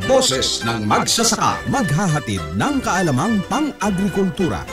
Boses ng Magsasaka, maghahatid ng kaalamang pang-agrikultura.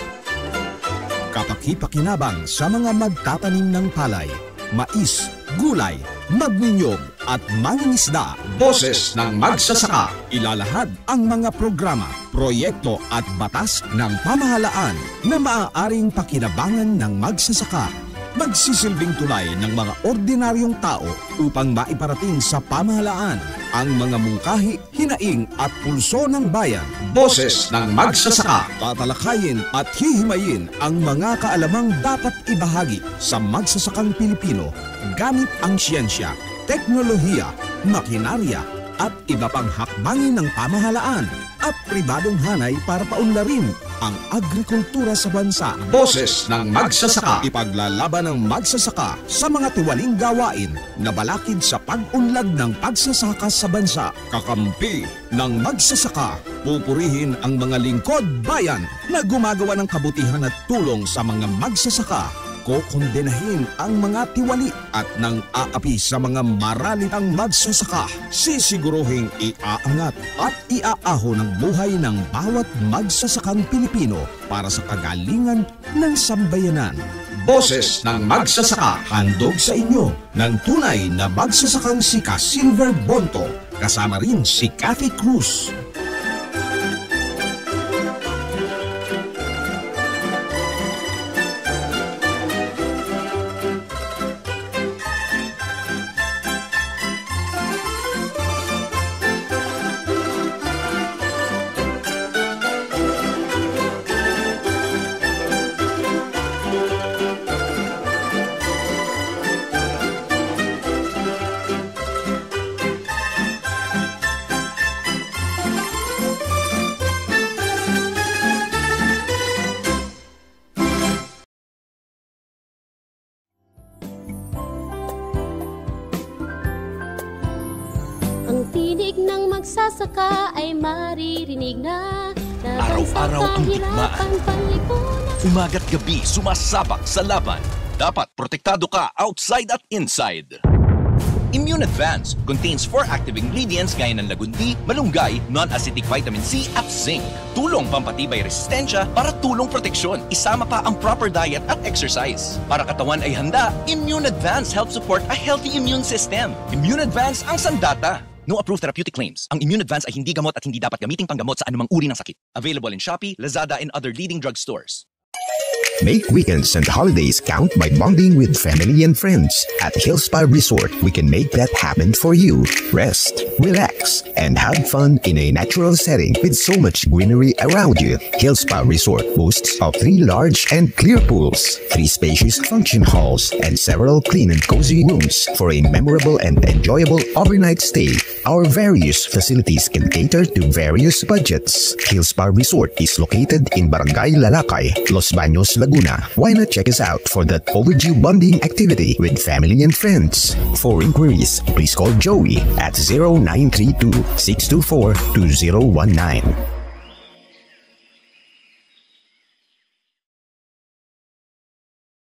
Kapaki-pakinabang sa mga magtatanim ng palay, mais, gulay, magninyog at mangingisda. Boses ng Magsasaka, ilalahad ang mga programa, proyekto at batas ng pamahalaan na maaaring pakinabangan ng magsasaka. Magsisilbing tulay ng mga ordinaryong tao upang maiparating sa pamahalaan ang mga mungkahi, hinaing at pulso ng bayan. Boses ng Magsasaka, tatalakayin at hihimayin ang mga kaalamang dapat ibahagi sa magsasakang Pilipino gamit ang siyensya, teknolohiya, makinarya at iba pang hakbangin ng pamahalaan at pribadong hanay para paunlarin ang agrikultura sa bansa. Boses ng Magsasaka, ipaglalaban ng magsasaka sa mga tiwaling gawain na balakid sa pag-unlad ng pagsasaka sa bansa. Kakampi ng magsasaka, pupurihin ang mga lingkod bayan na gumagawa ng kabutihan at tulong sa mga magsasaka. Kokondenahin ang mga tiwali at nang aapi sa mga maralitang magsasaka. Sisiguruhing iaangat at iaaho ng buhay ng bawat magsasakang Pilipino para sa kagalingan ng sambayanan. Boses ng Magsasaka, handog sa inyo ng tunay na magsasakang si Silver Bonto, kasama rin si Cathy Cruz. Magsasaka ay maririnig na araw-araw ang digmaan. Umaga't gabi sumasabak sa laban. Dapat protektado ka outside at inside. Immune Advance contains 4 active ingredients gaya ng lagundi, malunggay, non-acidic vitamin C at zinc. Tulong pampatibay resistensya para tulong proteksyon. Isama pa ang proper diet at exercise. Para katawan ay handa, Immune Advance helps support a healthy immune system. Immune Advance ang sandata. No approved therapeutic claims. Ang Immune Advance ay hindi gamot at hindi dapat gamiting panggamot sa anumang uri ng sakit. Available in Shopee, Lazada, and other leading drugstores. Make weekends and holidays count by bonding with family and friends. At Hillspa Resort, we can make that happen for you. Rest, relax, and have fun in a natural setting with so much greenery around you. Hillspa Resort boasts of 3 large and clear pools, 3 spacious function halls, and several clean and cozy rooms for a memorable and enjoyable overnight stay. Our various facilities can cater to various budgets. Hillspa Resort is located in Barangay Lalakay, Los Baños, Laguna. Why not check us out for that overdue bonding activity with family and friends? For inquiries, please call Joey at 0932-624-2019.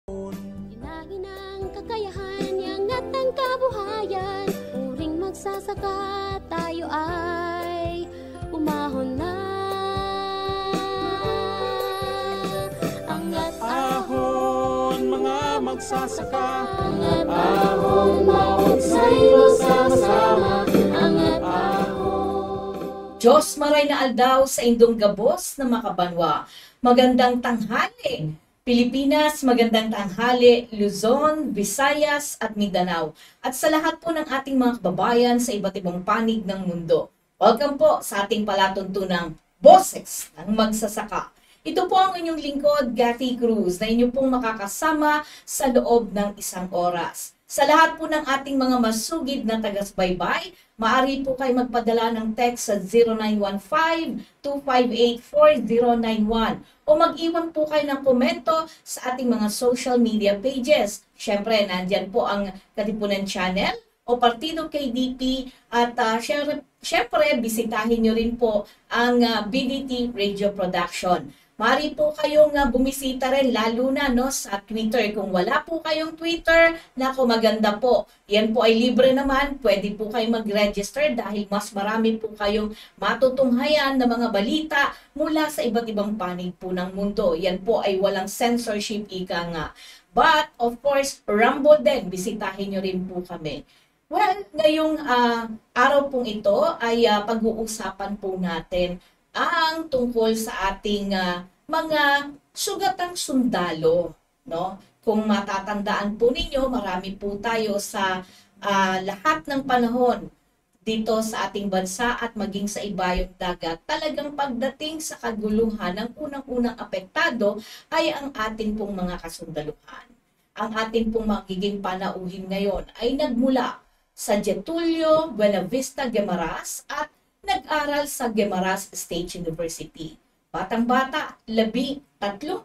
Hinahinang kakayahan, yangat ang kabuhayan, uring magsasaka, tayo ay umahon na. Angat ahon, mga magsasaka, angat ahon, bawat sa'yo sama-sama, angat ahon. Diyos maray na aldaw sa indong gabos na makabanwa. Magandang tanghali, Pilipinas, magandang tanghali, Luzon, Visayas at Mindanao. At sa lahat po ng ating mga kababayan sa iba't ibang panig ng mundo. Welcome po sa ating palatuntunang Boses ng Magsasaka. Ito po ang inyong lingkod, Cathy Cruz, na inyo pong makakasama sa loob ng 1 oras. Sa lahat po ng ating mga masugid na tagasbaybay, maaari po kayo magpadala ng text sa 0915-258-4091 o mag-iwan po kayo ng komento sa ating mga social media pages. Siyempre, nandyan po ang Katipunan Channel o Partido KDP at siyempre, bisitahin nyo rin po ang BDT Radio Production. Mari po kayong bumisita rin lalo na no sa Twitter. Kung wala po kayong Twitter, nako maganda po. Yan po ay libre naman. Pwede po kayong mag-register dahil mas marami po kayong matutunghayan na mga balita mula sa iba't ibang panig po ng mundo. Yan po ay walang censorship, ika nga. But of course, Rumble din. Bisitahin nyo rin po kami. Well, ngayong araw pong ito ay pag-uusapan po natin ang tungkol sa ating mga sugatang sundalo, no? Kung matatandaan po ninyo, marami po tayo sa lahat ng panahon dito sa ating bansa at maging sa ibayong dagat. Talagang pagdating sa kaguluhan, ang unang-unang apektado ay ang ating pong mga kasundaluhan. Ang ating pong magiging panauhin ngayon ay nagmula sa Getulio Buenavista Guimaras at nag-aral sa Guimaras State University. Batang-bata, 13-6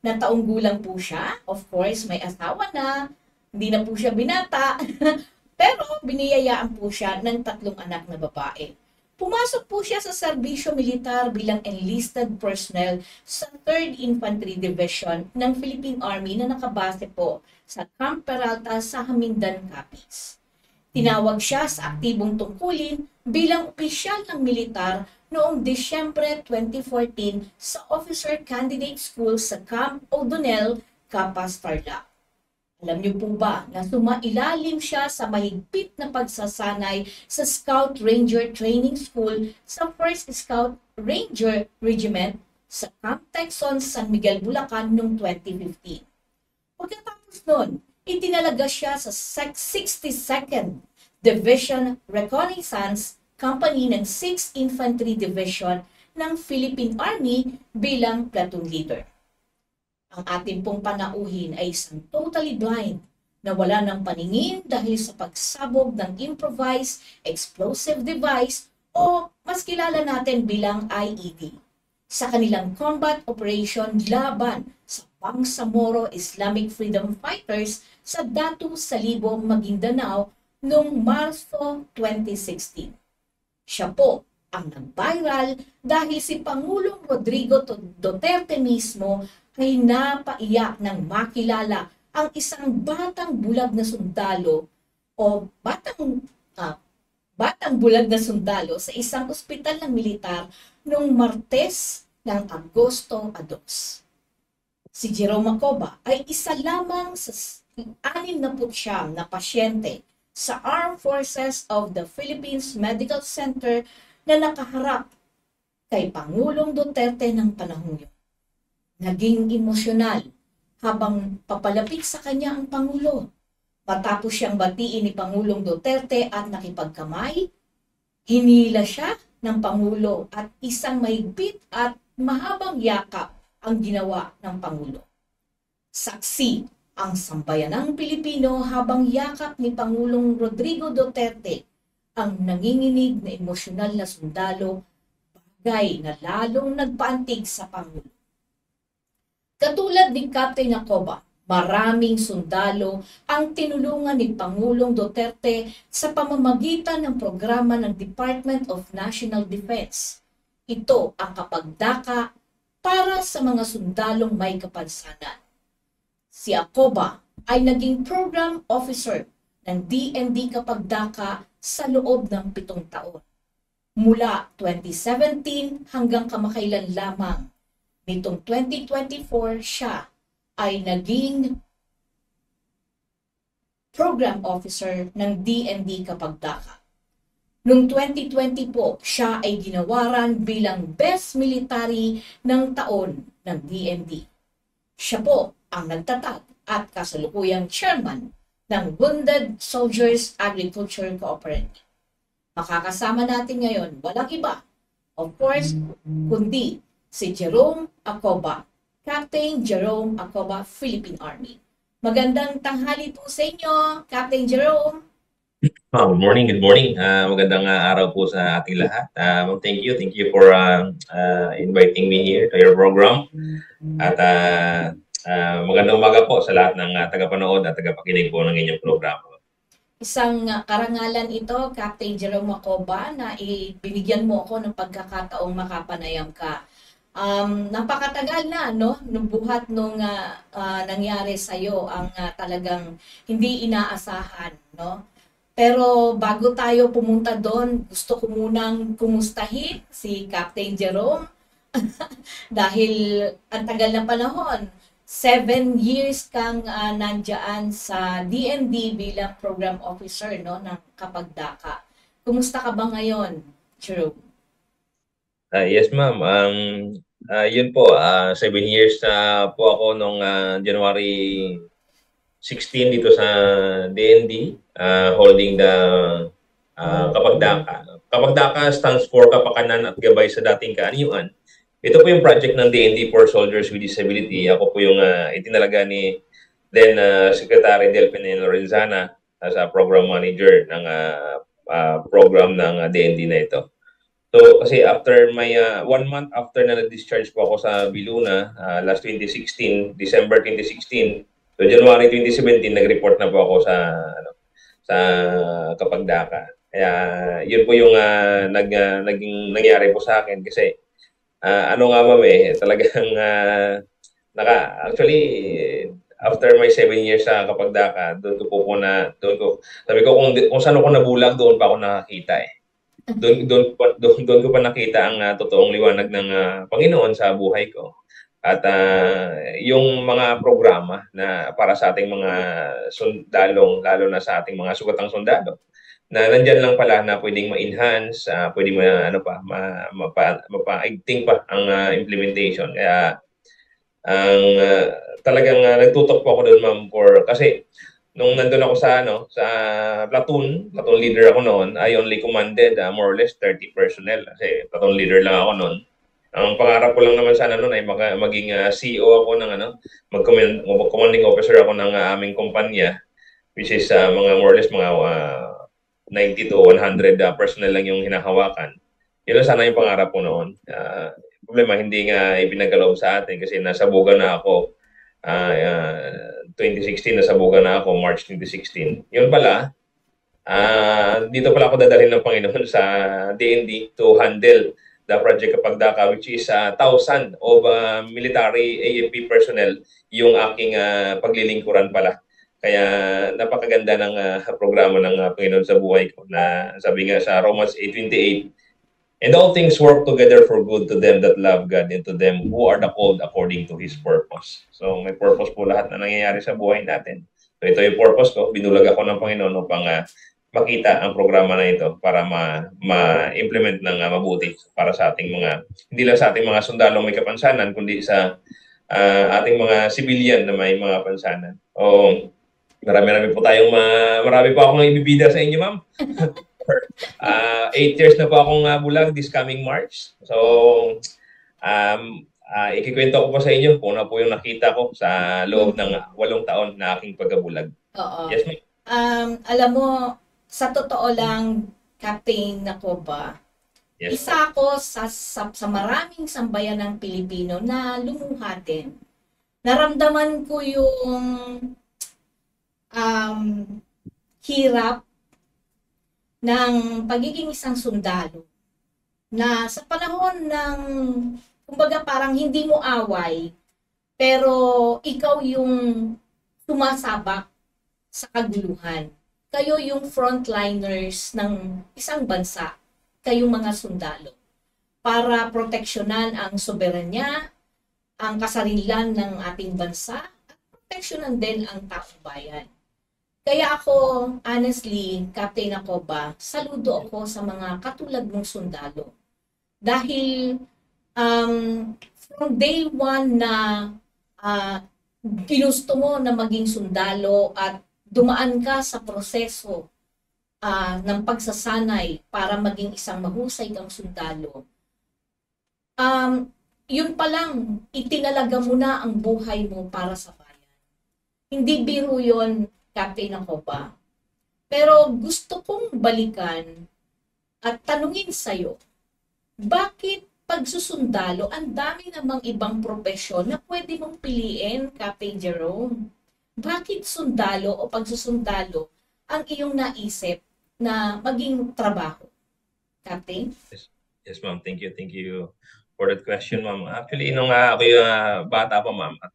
na taong gulang po siya. Of course, may asawa na, hindi na po siya binata, pero biniyayaan po siya ng 3 anak na babae. Pumasok po siya sa serbisyo militar bilang enlisted personnel sa 3rd Infantry Division ng Philippine Army na nakabase po sa Camp Peralta sa Hamindan, Capiz. Tinawag siya sa aktibong tungkulin bilang opisyal ng militar noong Disyembre 2014 sa Officer Candidate School sa Camp O'Donnell, Capas, Tarlac. Alam niyo po ba na sumailalim siya sa mahigpit na pagsasanay sa Scout Ranger Training School sa 1st Scout Ranger Regiment sa Camp Texon, San Miguel, Bulacan noong 2015. Pagkatapos nun, itinalaga siya sa 62nd Division Reconnaissance Company ng 6th Infantry Division ng Philippine Army bilang platoon leader. Ang ating pong panauhin ay isang totally blind na wala ng paningin dahil sa pagsabog ng improvised explosive device o mas kilala natin bilang IED sa kanilang combat operation laban sa Bangsamoro Islamic Freedom Fighters sa Datu Salibo, Maguindanao noong Marso 2016. Siya po ang nag-viral dahil si Pangulong Rodrigo Duterte mismo ay napaiyak nang makilala ang isang batang bulag na sundalo o batang bulag na sundalo sa isang ospital ng militar noong Martes ng Agosto 2. Si Jerome Acoba ay isa lamang sa 69 na pasyente sa Armed Forces of the Philippines Medical Center na nakaharap kay Pangulong Duterte ng panahon yun. Naging emosyonal habang papalapit sa kanya ang Pangulo. Matapos siyang batiin ni Pangulong Duterte at nakipagkamay, hinila siya ng Pangulo at isang mahigpit at mahabang yakap ang ginawa ng Pangulo. Saksi ang sambayanang Pilipino habang yakap ni Pangulong Rodrigo Duterte ang nanginginig na emosyonal na sundalo, bagay na lalong nagpaantig sa Pangulo. Katulad ni Captain Acoba, maraming sundalo ang tinulungan ni Pangulong Duterte sa pamamagitan ng programa ng Department of National Defense. Ito ang kapagdaka para sa mga sundalong may kapansanan. Si Acoba ay naging program officer ng DND Kapagdaka sa loob ng 7 taon. Mula 2017 hanggang kamakailan lamang, nitong 2024 siya ay naging program officer ng DND Kapagdaka. Noong 2020 po, siya ay ginawaran bilang Best Military ng Taon ng DND. Siya po ang nagtatag at kasalukuyang chairman ng Wounded Soldiers Agriculture Cooperative. Makakasama natin ngayon, walang iba, of course, kundi si Jerome Acoba, Captain Jerome Acoba, Philippine Army. Magandang tanghali po sa inyo, Captain Jerome. Good morning, good morning. Magandang araw po sa ating lahat. Thank you for inviting me here to your program. At magandang umaga po sa lahat ng tagapanood at tagapakinig po ng inyong programa. Isang karangalan ito, Captain Jerome Acoba, na binigyan mo ako ng pagkakataong makapanayam ka. Napakatagal na, no? Nung buhat nung nangyari sa'yo ang talagang hindi inaasahan, no? Pero bago tayo pumunta doon, gusto ko munang kumustahin si Captain Jerome dahil ang tagal na panahon. 7 years kang nandyan sa DND bilang program officer, no, ng Kapagdaka. Kumusta ka ba ngayon, Jerome? Yes, ma'am. Yun po, 7 years na po ako nung January 16 dito sa DND, holding the Kapagdaka. Kapagdaka stands for Kapakanan at Gabay sa Dating Kaanyuan. Ito po yung project ng DND for Soldiers with Disability. Ako po yung itinalaga ni then Secretary Delphine Lorenzana as a program manager ng program ng DND na ito. So kasi after my 1 month after na na-discharge po ako sa Biluna last 2016, December 2016, so January 2017 nag-report na po ako sa Kapagdaka. Kaya yun po yung naging nangyari po sa akin kasi ano nga ma'am talagang actually after my 7 years sa Kapagdaka, doon ko sabi ko kung saan ako nabulag, doon pa ako nakakita Doon ko pa nakita ang totoong liwanag ng Panginoon sa buhay ko. At yung mga programa na para sa ating mga sundalong, lalo na sa ating mga sugatang sundalo, na nandyan lang pala na pwedeng ma-enhance, pwedeng mapaigting pa ang implementation. Kaya talagang nagtutok po ako doon, ma'am, kasi nung nandun ako sa platoon leader ako noon, I only commanded more or less 30 personnel kasi platoon leader lang ako noon. Ang pangarap ko lang naman sana noon ay maging CEO ako ng commanding officer ako ng aming kumpanya, which is mga more or less mga 90 to 100 personnel lang yung hinahawakan. Yun lang sana yung pangarap ko noon. Problema, hindi nga ipinagkaloob sa atin kasi nasabugan na ako 2016, nasabugan na ako March 2016. Yun pala, dito pala ako dadalhin ng Panginoon sa DND to handle the project Kapagdaka, which is 1,000 of military AFP personnel yung aking paglilingkuran pala. Kaya napakaganda ng programa ng Panginoon sa buhay ko na sabi nga sa Romans 8:28, and all things work together for good to them that love God and to them who are the called according to His purpose. So may purpose po lahat na nangyayari sa buhay natin. So ito yung purpose ko. Binulag ako ng Panginoon upang makita ang programa na ito para ma-implement ng mabuti para sa ating hindi lang sa ating mga sundalong may kapansanan, kundi sa ating mga civilian na may mga pansanan. Marami pa akong ibibida sa inyo, ma'am. 8 years na po akong bulag this coming March. So, ikikwento ko po sa inyo kung ano po yung nakita ko sa loob ng 8 taon na aking pagkabulag. Oo. Yes, ma'am. Alam mo, sa totoo lang, Captain Nacoba, Yes, isa ako sa maraming sambayan ng Pilipino na lumuhatin. Naramdaman ko yung hirap ng pagiging isang sundalo na sa panahon ng kumbaga parang hindi mo away pero ikaw yung sumasabak sa kaguluhan. Kayo yung frontliners ng isang bansa, kayong mga sundalo para proteksyonan ang soberanya, ang kasarilan ng ating bansa at proteksyonan din ang taong bayan. Kaya ako, honestly, Captain Nacoba, saludo ako sa mga katulad mong sundalo. Dahil from day one na ginusto mo na maging sundalo at dumaan ka sa proseso ng pagsasanay para maging isang mahusay kang sundalo, yun pa lang, itinalaga mo na ang buhay mo para sa bayan. Hindi biro yun, Captain Nacoba. Pero gusto kong balikan at tanungin sa'yo, bakit pagsusundalo, ang dami namang ibang propesyon na pwede mong piliin, Captain Jerome? Bakit sundalo o pagsusundalo ang iyong naisip na maging trabaho? Captain? Yes, ma'am. Thank you for that question, ma'am. Actually, nung ako yung bata pa, ma'am, at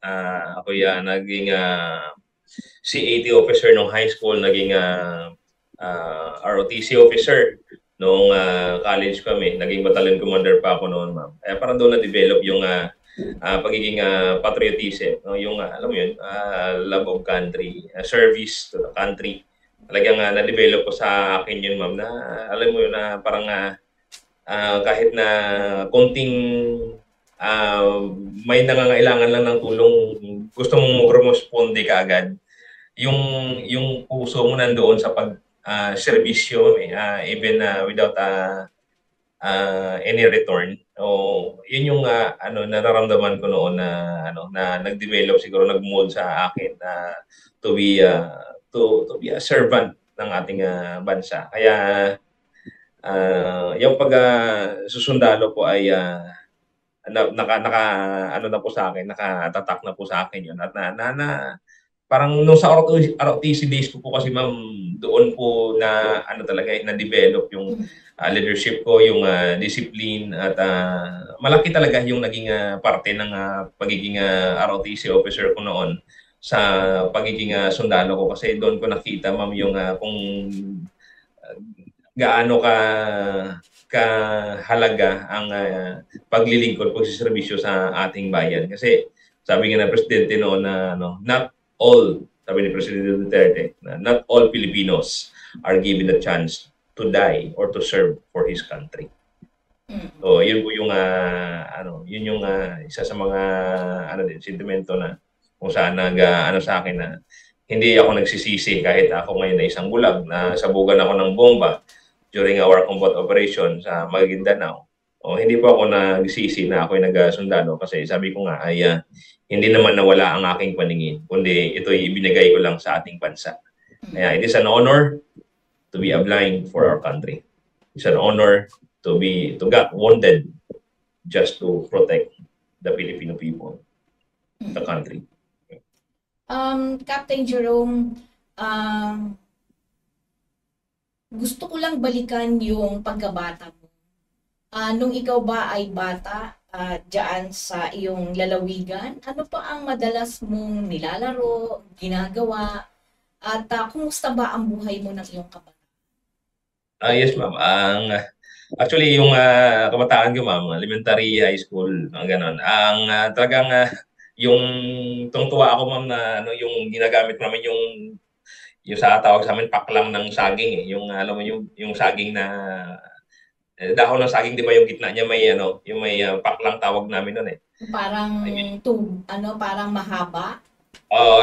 ako yung naging CAT officer nung high school, naging ROTC officer nung college kami. Naging battalion commander pa ako noon, ma'am. Kaya parang doon na-develop yung pagiging patriotism, no? Yung alam mo yun, love of country, service to the country. Talagang na-develop ko sa akin yun, ma'am, na alam mo yun na parang kahit na konting may nangangailangan lang ng tulong, gusto mong mag-responde ka agad. Yung puso mo nandoon sa pag serbisyo, even without any return. Yun yung nararamdaman ko noon na nag-develop, siguro nag-mold sa akin to be a servant ng ating bansa. Kaya yung pag susundalo po ay na po sa akin, nakatatak na po sa akin yun. At parang nung sa ROTC days ko po kasi, ma'am, doon po na talaga na-develop yung leadership ko, yung discipline, at malaki talaga yung naging parte ng pagiging ROTC officer ko noon sa pagiging sundalo ko, kasi doon ko nakita, ma'am, yung kung gaano kahalaga ang paglilingkod, pagsiservisyo sa ating bayan. Kasi sabi nga ng presidente noon na not all, sabi ni Presidente Duterte, not all Filipinos are given the chance to die or to serve for his country. So, yun po yung yun yung isa sa mga sentimento na kung saan sa akin na hindi ako nagsisisi kahit ako ngayon na isang bulag na sabugan ako ng bomba during our combat operation sa Maguindanao. Hindi po ako nagsisi na ako'y nagsundalo, kasi sabi ko nga ay hindi naman nawala ang aking paningin, kundi ito'y ibinigay ko lang sa ating bansa. Kaya it is an honor to be a blind for our country. It's an honor to get wounded just to protect the Filipino people, the country. Captain Jerome, gusto ko lang balikan yung pagkabata mo. Nung ikaw ba ay bata, dyan sa iyong lalawigan, ano pa ang madalas mong nilalaro, ginagawa, at kumusta ba ang buhay mo ng iyong kabataan? Yes, ma'am. Actually, yung kabataan ko, ma'am, elementary, high school, gano'n. Talagang yung tungtuwa ako, ma'am, na yung ginagamit namin yung sa tawag sa amin, paklang ng saging. Yung alam mo yung saging na dahon ng saging, di ba yung gitna niya may yung may paklang tawag namin noon Parang parang mahaba.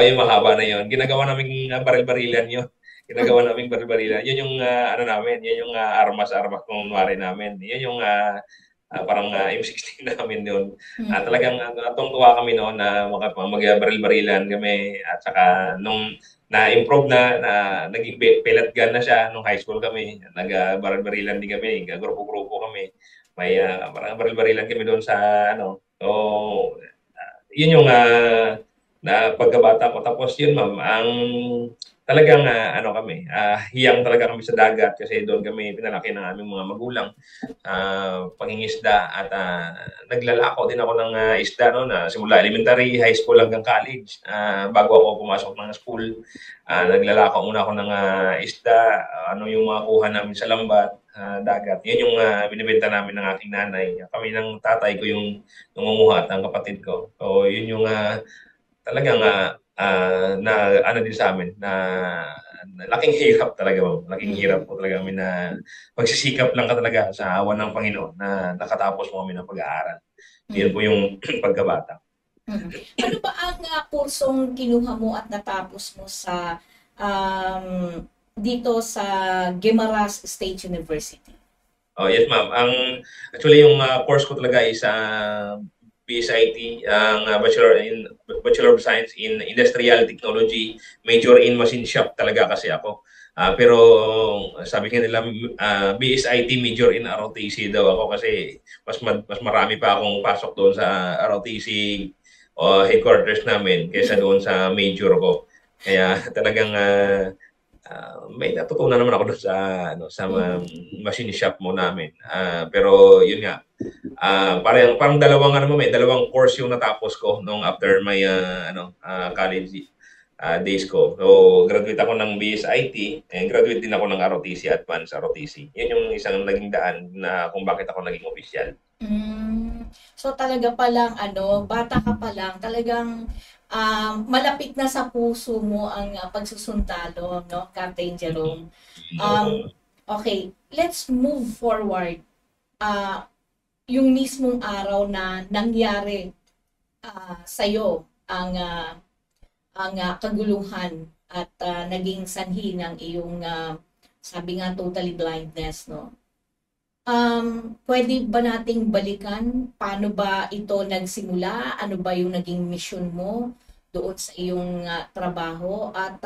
Yung mahaba na yun. Ginagawa namin baril-barilan yun. Ginagawa namin baril-barilan. Yun yung namin, yun yung armas-armas kunwari namin. Yun yung parang M16 namin yun. Talagang natungtuwa kami noon na mag-baril-barilan kami, at saka nung na-improve na naging pellet gun na siya nung high school kami. Nag-baril-barilan din kami, grupo-grupo kami. May parang baril-barilan kami doon sa So, yun yung na pagkabata ko. Tapos yun, ma'am, ang talagang kami, hiyang talaga kami sa dagat, kasi doon kami pinalaki ng aming mga magulang, pangingisda, at naglalako din ako ng isda na simula elementary, high school hanggang college. Bago ako pumasok ng school, naglalako muna ako ng isda, yung mga kuha namin sa lambat, dagat. Yun yung binibenta namin ng aking nanay. Kami ng tatay ko yung nangunguha at ang kapatid ko. So yun yung talagang na din sa amin, na laking hirap talaga, ma'am. Laking hirap po talaga kami, na pagsisikap lang ka talaga sa awan ng Panginoon na nakatapos mo kami ng pag-aaral. Yan po yung pagkabata. Ano ba ang kursong kinuha mo at natapos mo sa dito sa Guimaras State University? Yes, ma'am. Actually yung course ko talaga is BSIT, ang Bachelor of Science in Industrial Technology, major in machine shop talaga kasi ako. Pero sabi nga nila, BSIT major in ROTC daw ako, kasi mas marami pa akong pasok doon sa ROTC headquarters namin kaysa doon sa major ko. Kaya talagang may natutunan naman ako doon sa machine shop mo namin. Pero yun nga, Parang dalawang may dalawang course yung natapos ko nung after my college days ko. So, graduate ako ng BSIT and graduate din ako ng ROTC, Advanced ROTC. Yun yung isang naging daan na kung bakit ako naging opisyal. So talaga palang bata ka pa lang, talagang malapit na sa puso mo ang pagsusuntalo, no, Captain Jerome. Okay, let's move forward. Yung mismong araw na nangyari sa'yo ang kaguluhan at naging sanhi ng iyong sabi nga totally blindness, no? Pwede ba nating balikan paano ba ito nagsimula? Ano ba yung naging mission mo doon sa iyong trabaho? At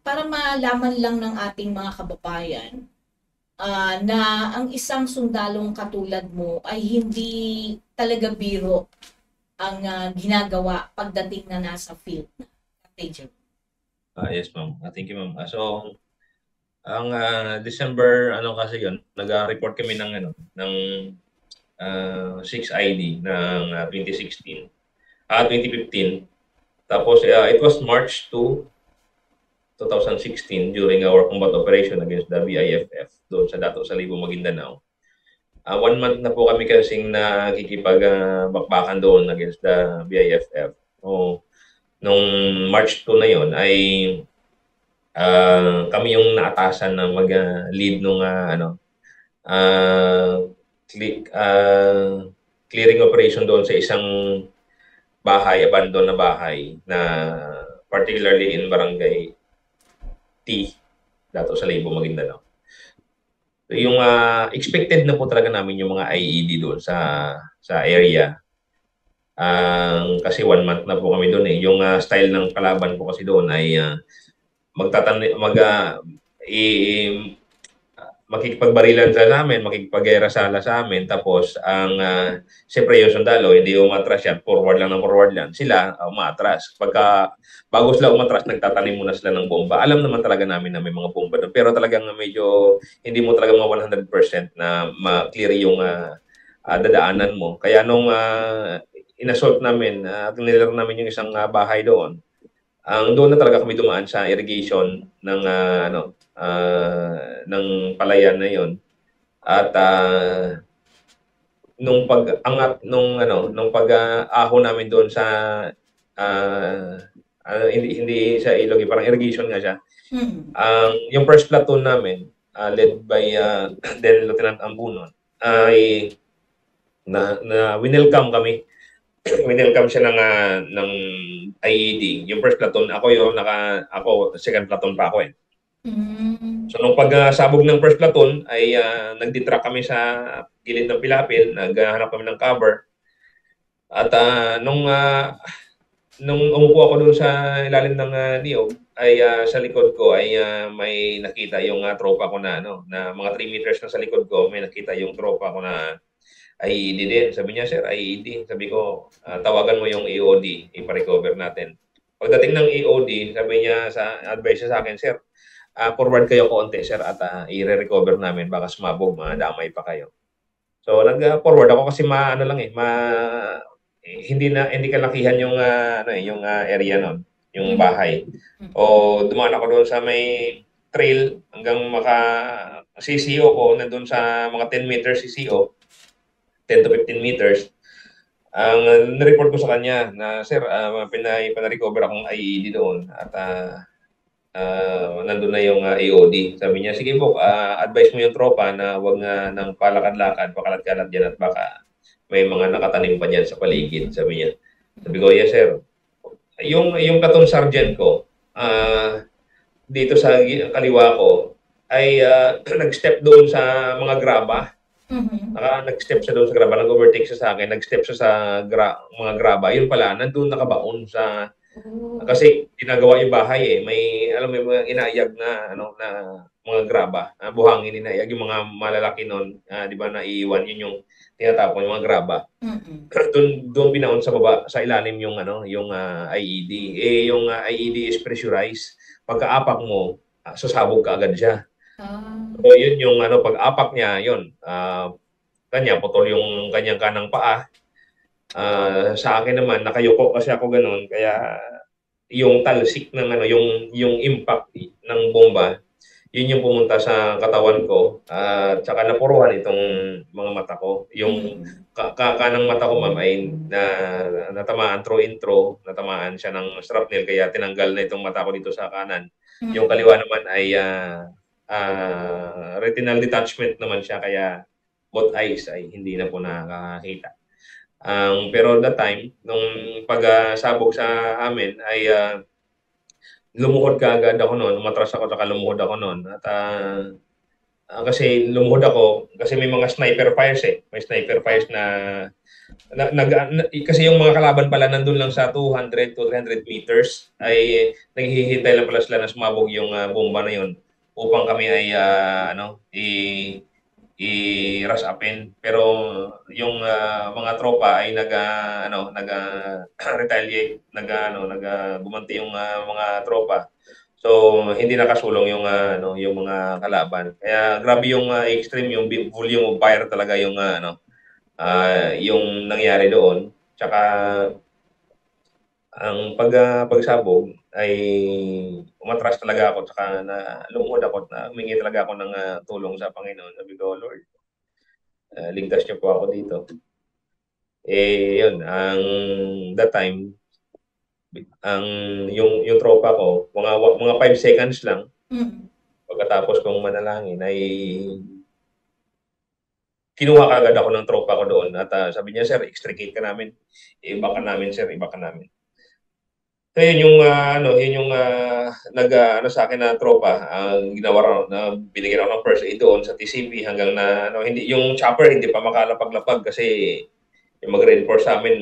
para malaman lang ng ating mga kababayan na ang isang sundalong katulad mo ay hindi talaga biro ang ginagawa pagdating na nasa field na. Yes, ma'am. Thank you, ma'am. So, ang December kasi yun, nag-report kami ng 6ID ng 2016, 2015. Tapos it was March 2, 2016 during our combat operation against the BIFF doon sa Dato Salibo, Maguindanao. 1 month na po kami kasing nakikipag-bakbakan doon against the BIFF. So, nung March 2 na yon ay kami yung naatasan na mag-lead nung clearing operation doon sa isang bahay, abandoned na bahay na particularly in Barangay T, Dato Salibo, Maguindanao. So, yung expected na po talaga namin yung mga IED doon sa area. Kasi 1 month na po kami doon eh. Yung style ng kalaban po kasi doon ay makikipagbarilan sa amin, makikipaggera sala sa amin, tapos siyempre yung sundalo, hindi umatras yan, forward lang. Sila, umatras. Bago sila umatras, nagtatanim muna sila ng bomba. Alam naman talaga namin na may mga bomba doon, pero talagang medyo, hindi mo talaga 100% na ma-clear yung dadaanan mo. Kaya nung inassault namin, nilaro namin yung isang bahay doon, doon na talaga kami dumaan sa irrigation ng ng palayan na yon. At nung pag-angat nung pag-ahon namin doon sa hindi sa ilog, parang irrigation nga siya. Yung first platoon namin led by then Lieutenant Ambunon ay winelcome kami. Winelcome siya ng IED. Yung first platoon, ako second platoon pa ako eh. So nung pagsabog ng first platoon ay nagditrack kami sa gilid ng Pilapil, naghahanap kami ng cover. At nung umupo ako doon sa ilalim ng niyog ay sa likod ko ay may nakita yung tropa ko na mga 3 meters na sa likod ko, may nakita yung tropa ko na IED din. Sabi niya, sir, IED. Sabi ko, tawagan mo yung EOD, ipa-recover natin. Pagdating ng EOD, sabi niya, advice sa akin, sir, forward kayo konti, sir, at i-recover namin, baka sumabog, madamay pa kayo. So, nag-forward ako kasi hindi kalakihan yung yung area nun, yung bahay. O dumaan ako doon sa may trail hanggang CCO ko, nandun sa mga 10 meters CCO, 10 to 15 meters. Ang nireport ko sa kanya na, sir, pina-recover akong IED doon at nandun na yung AOD. Sabi niya, sige po, advise mo yung tropa na huwag nang palakad-lakad, pakalat-kalat dyan at baka may mga nakatanim pa dyan sa paligid. Sabi niya. Sabi ko, yes, sir. Yung platoon sergeant ko, dito sa kaliwa ko, ay nag-step doon sa mga graba. Nag-step siya doon sa graba, nag-overtake siya sa akin, nag-step siya sa mga graba. Yun pala, nandun nakabaon sa... Kasi ginagawa yung bahay eh. May, alam mo, mga inaayag na mga graba. Buhangin inaayag. Yung mga malalaki nun, di ba, naiiwan. Yun yung tinatapon, yung mga graba. Doon binaon sa baba, sa ilalim yung IED. Yung IED is pressurized. Pagka-apak mo, sasabog ka agad siya. So yun yung pag-apak niya, yun. kanya putol yung kanyang kanang paa. Sa akin naman nakayuko kasi ako ganoon, kaya yung talsik ng yung impact ng bomba, yun yung pumunta sa katawan ko, at saka napuruhan itong mga mata ko. Yung kanang mata ko, ma'am, ay natamaan through intro, natamaan siya ng shrapnel, kaya tinanggal na itong mata ko dito sa kanan. Yung kaliwa naman ay retinal detachment naman siya, kaya both eyes ay hindi na po nakakita. Pero that time, nung pagsabog sa amin, ay lumuhod ka agad ako noon, umatras ako, saka lumuhod ako noon. At kasi lumuhod ako, kasi may mga sniper fires eh. May sniper fires kasi yung mga kalaban pala nandun lang sa 200 to 300 meters, ay naghihintay lang pala sila na sumabog yung bomba na yun upang kami ay i-rush upin. Pero yung mga tropa ay retaliate, gumanti yung mga tropa. So hindi nakasulong yung yung mga kalaban. Kaya grabe yung extreme, yung volume of fire talaga yung yung nangyari doon. Tsaka ang pagsabog ay umatras talaga ako, tsaka lumuhod ako, na humingi talaga ako ng tulong sa Panginoon. Sabi ko, Lord, ligtas niyo po ako dito. Yun, that time, yung tropa ko, mga 5 seconds lang, pagkatapos kong manalangin, ay kinuha kaagad ako ng tropa ko doon. At sabi niya, sir, extricate ka namin. Iba ka namin, sir, iba ka namin. So yun yung sa akin na tropa, ang ginawa na binigyan ako ng first aid doon sa TCP, hanggang na hindi yung chopper hindi pa makalapag-lapag, kasi yung mag-reinforce sa amin,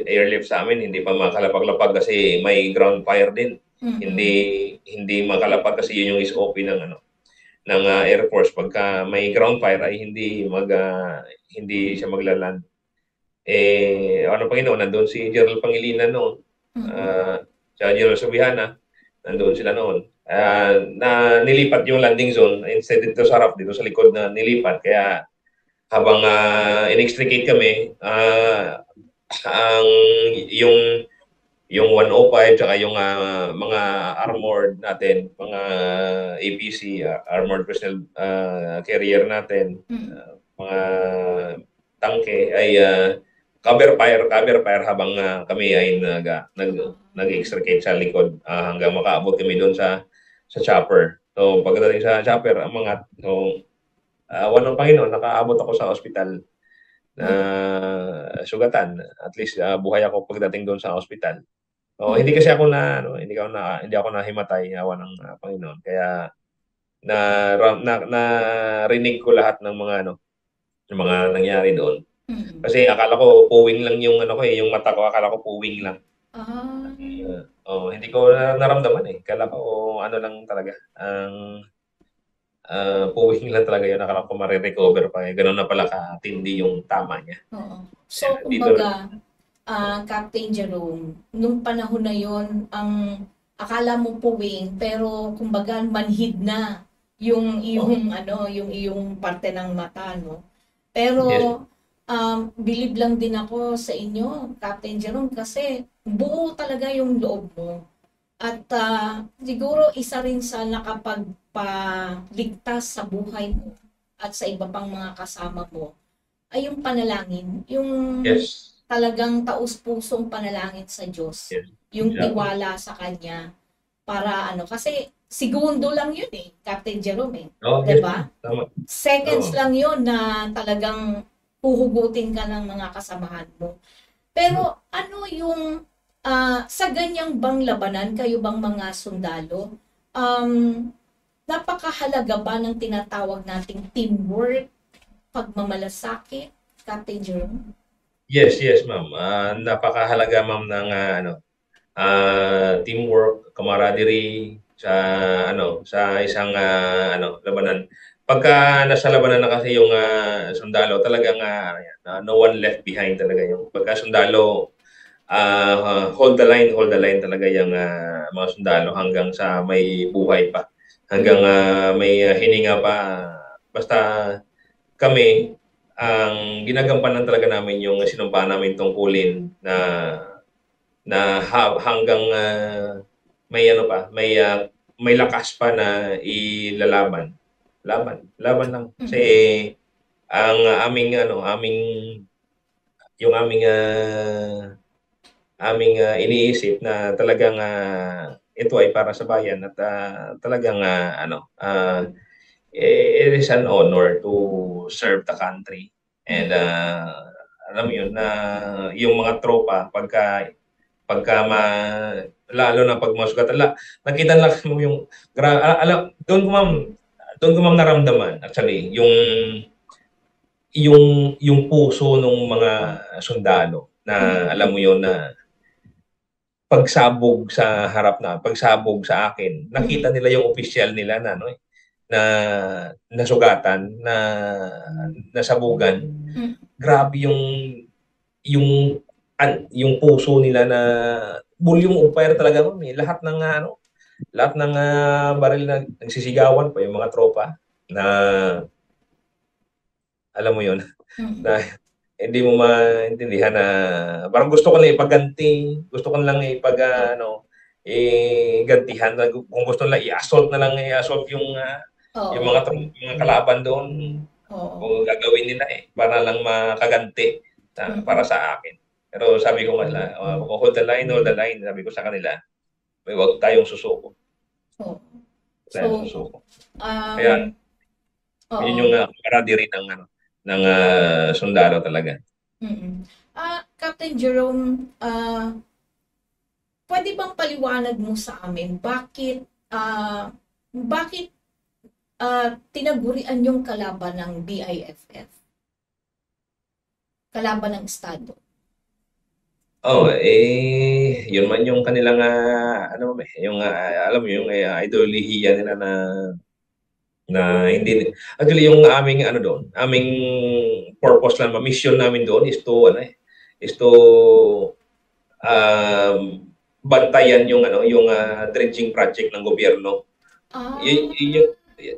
airlift sa amin, hindi pa makalapag-lapag kasi may ground fire din. Hindi makalapag kasi yun yung SOP ng Air Force. Pagka may ground fire ay hindi siya maglaland. Panginoon, nandun si General Pangilinan noon. Sa General Subihana, nandoon sila noon. Na nilipat yung landing zone, instead dito sa harap, dito sa likod na nilipat. Kaya habang in-extricate kami, yung 105 tsaka yung mga armored natin, mga APC, armored personnel carrier natin, mga tangke, ay cover fire habang kami ay nag-extricate sa likod, hanggang makaabot kami doon sa chopper. So pagdating sa chopper, ng Panginoon, nakaabot ako sa ospital na sugatan. At least buhay ako pagdating doon sa ospital. So hindi kasi ako hindi ako nahimatay, awa ng Panginoon. Kaya narinig ko lahat ng mga nangyari doon. Kasi akala ko puwing lang yung yung mata ko, akala ko puwing lang. Hindi ko naramdaman eh. Akala ko lang talaga. Puwing lang talaga yun. Akala ko marirecover pa. Ganun na pala katindi yung tama niya. So, kumbaga, Captain Jerome, nung panahon na yon, ang akala mo puwing, pero kumbaga manhid na yung iyong parte ng mata, no? Pero Yes. Believe lang din ako sa inyo, Captain Jerome, kasi buo talaga yung loob mo. At siguro isa rin sa nakapagpaligtas sa buhay mo at sa iba pang mga kasama mo ay yung panalangin, yung Yes. talagang taus-pusong panalangin sa Diyos, Yes. yung Yeah. tiwala sa Kanya, para kasi segundo lang yun eh, Captain Jerome eh. Yes. Diba? Tama. Seconds lang yun na talagang huhugutin ka ng mga kasamahan mo. Pero ano yung sa ganyang bang labanan, kayo bang mga sundalo, napakahalaga ba ng tinatawag nating teamwork, pagmamalasakit, Captain Jerome? Yes, ma'am. Napakahalaga, ma'am, ng teamwork, camaraderie sa isang labanan. Pagka nasa labanan na kasi yung sundalo, talagang no one left behind talaga yung pagka sundalo. Hold the line talaga yung mga sundalo hanggang sa may buhay pa, hanggang may hininga pa. Basta kami ang ginagampanan talaga namin yung sinumpa namin tungkulin na hanggang may ano pa, may lakas pa na ilalaban. Laban lang. Kasi ang yung aming iniisip na talagang ito ay para sa bayan at talagang it is an honor to serve the country. And alam mo yun na yung mga tropa lalo na pag masugatan nakita lang mo yung doon ko ma'am naramdaman actually yung puso ng mga sundalo na alam mo yun na pagsabog sa akin, nakita nila yung opisyal nila na na nasugatan, na nasabugan. Grabe yung puso nila na bulyong umpire talaga ma'am. Lahat ng baril na nagsisigawan pa yung mga tropa na alam mo yun na hindi mo maintindihan na parang gusto ko lang gantihan na kung gusto nila i-assault yung yung mga kalaban doon. Kung gagawin nila para lang makaganti para sa akin. Pero sabi ko hold the line, sabi ko sa kanila, may wag tayong susuko. Susuko. Kaya yun yung paradi rin ng sundalo talaga. Captain Jerome, pwede bang paliwanag mo sa amin bakit tinagurian yung kalaban ng BIFF? Kalaban ng Estado. Yun man yung kanilang alam mo yung ideolohiya nila na hindi actually yung aming aming purpose lang, mission namin doon is to bantayan yung dredging project ng gobyerno. Yun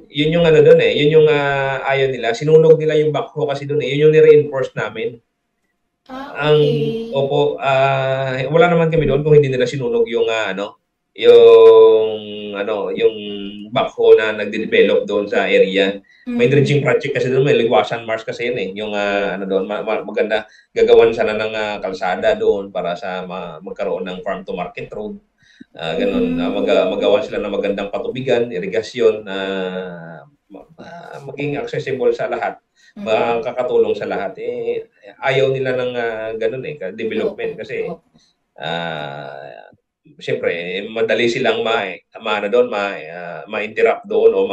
yung doon yun yung ayaw nila, sinunog nila yung backhoe kasi doon yun yung ni-reinforce namin. Wala naman kami doon kung hindi nila sinunog yung yung backhoe na nagde-develop doon sa area. May dredging project kasi doon, may Liwasan Mars kasi yun yung doon maganda gagawan sana ng kalsada doon para sa magkaroon ng farm to market road. Ganun magawa sila ng magandang patubigan, irigasyon, maging accessible sa lahat. Makakatulong sa lahat. Ayaw nila ng ganun development kasi siyempre madali silang ma-interrupt doon o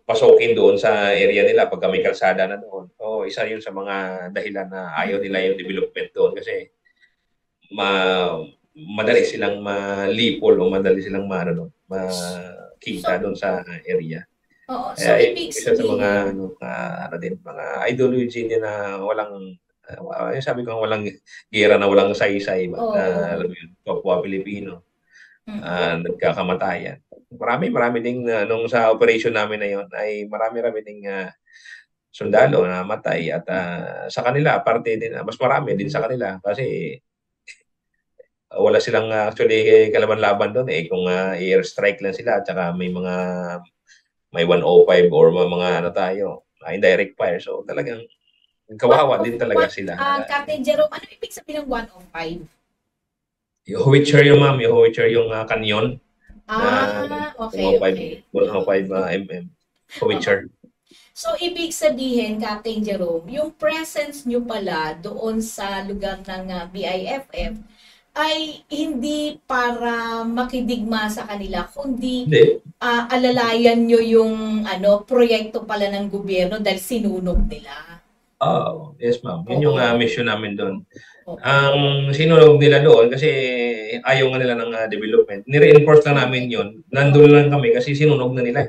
pasokin doon sa area nila pag may kalsada na doon. Isa yun sa mga dahilan na ayaw nila yung development doon kasi madali silang malipol o madali silang makita doon sa area. So ibig isa sa sabihin mga ideology niya na walang sabi ko walang gera na walang saysay alam mo yun, kapwa Pilipino nagkakamatayan. Marami ding nung sa operation namin na yun ay marami ding sundalo na matay at sa kanila parte din mas marami din sa kanila kasi wala silang actually kalaban-laban doon kung airstrike lang sila at saka may 105 or mga indirect fire. So talagang kawawa din talaga sila. Captain Jerome, ano ibig sabihin ng 105? Yung Howitzer yung ma'am, yung kanyon. Okay. 105 mm. Howitzer. So ibig sabihin, Captain Jerome, yung presence nyo pala doon sa lugar ng BIFF ay hindi para makidigma sa kanila, kundi alalayan nyo yung proyekto pala ng gobyerno dahil sinunog nila. Yes ma'am. Yun yung mission namin doon. Ang sinunog nila doon kasi ayaw nga nila ng development. Ni-reinforce lang namin yun. Nandun lang kami kasi sinunog na nila.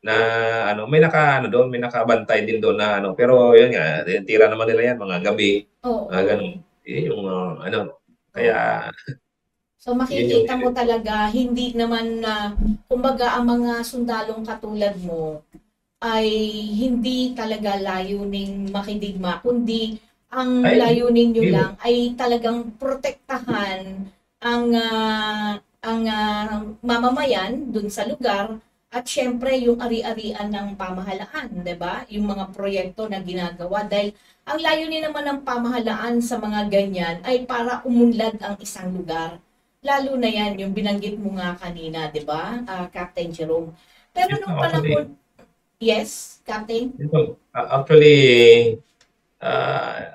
Na may nakabantay din doon na pero yun nga, tira naman nila yan mga gabi. Ganun. Yun yung kaya so makikita mo talaga hindi naman kumbaga ang mga sundalong katulad mo ay hindi talaga layuning makidigma, kundi ang Ay, layunin nyo hindi mo. lang ay talagang protektahan ang mamamayan dun sa lugar at syempre yung ari-arian ng pamahalaan, 'di ba? Yung mga proyekto na ginagawa dahil ang layunin naman ng pamahalaan sa mga ganyan ay para umunlad ang isang lugar. Lalo na yan, yung binanggit mo nga kanina, 'di ba? Captain Jerome. Pero Ito, nung actually, panahon, yes, Captain? actually,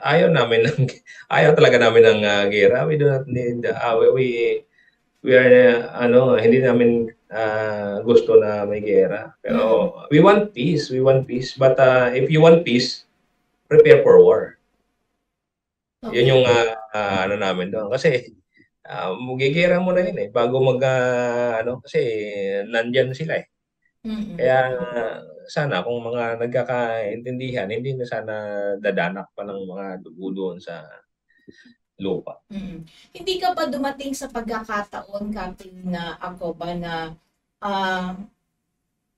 ayaw namin ng, ayaw talaga namin ng gera. We do not need, we are, hindi namin gusto na may gera. Pero we want peace. But if you want peace, prepare for war. Yun Okay. yung ano namin doon. Kasi magigera mo na yun eh. Bago kasi nandyan sila eh. Mm-mm. Kaya sana kung mga nagkakaintindihan, hindi na sana dadanak pa ng mga dugo doon sa lupa. Mm. Hindi ka ba dumating sa pagkakataon, Captain, na ako ba na ah,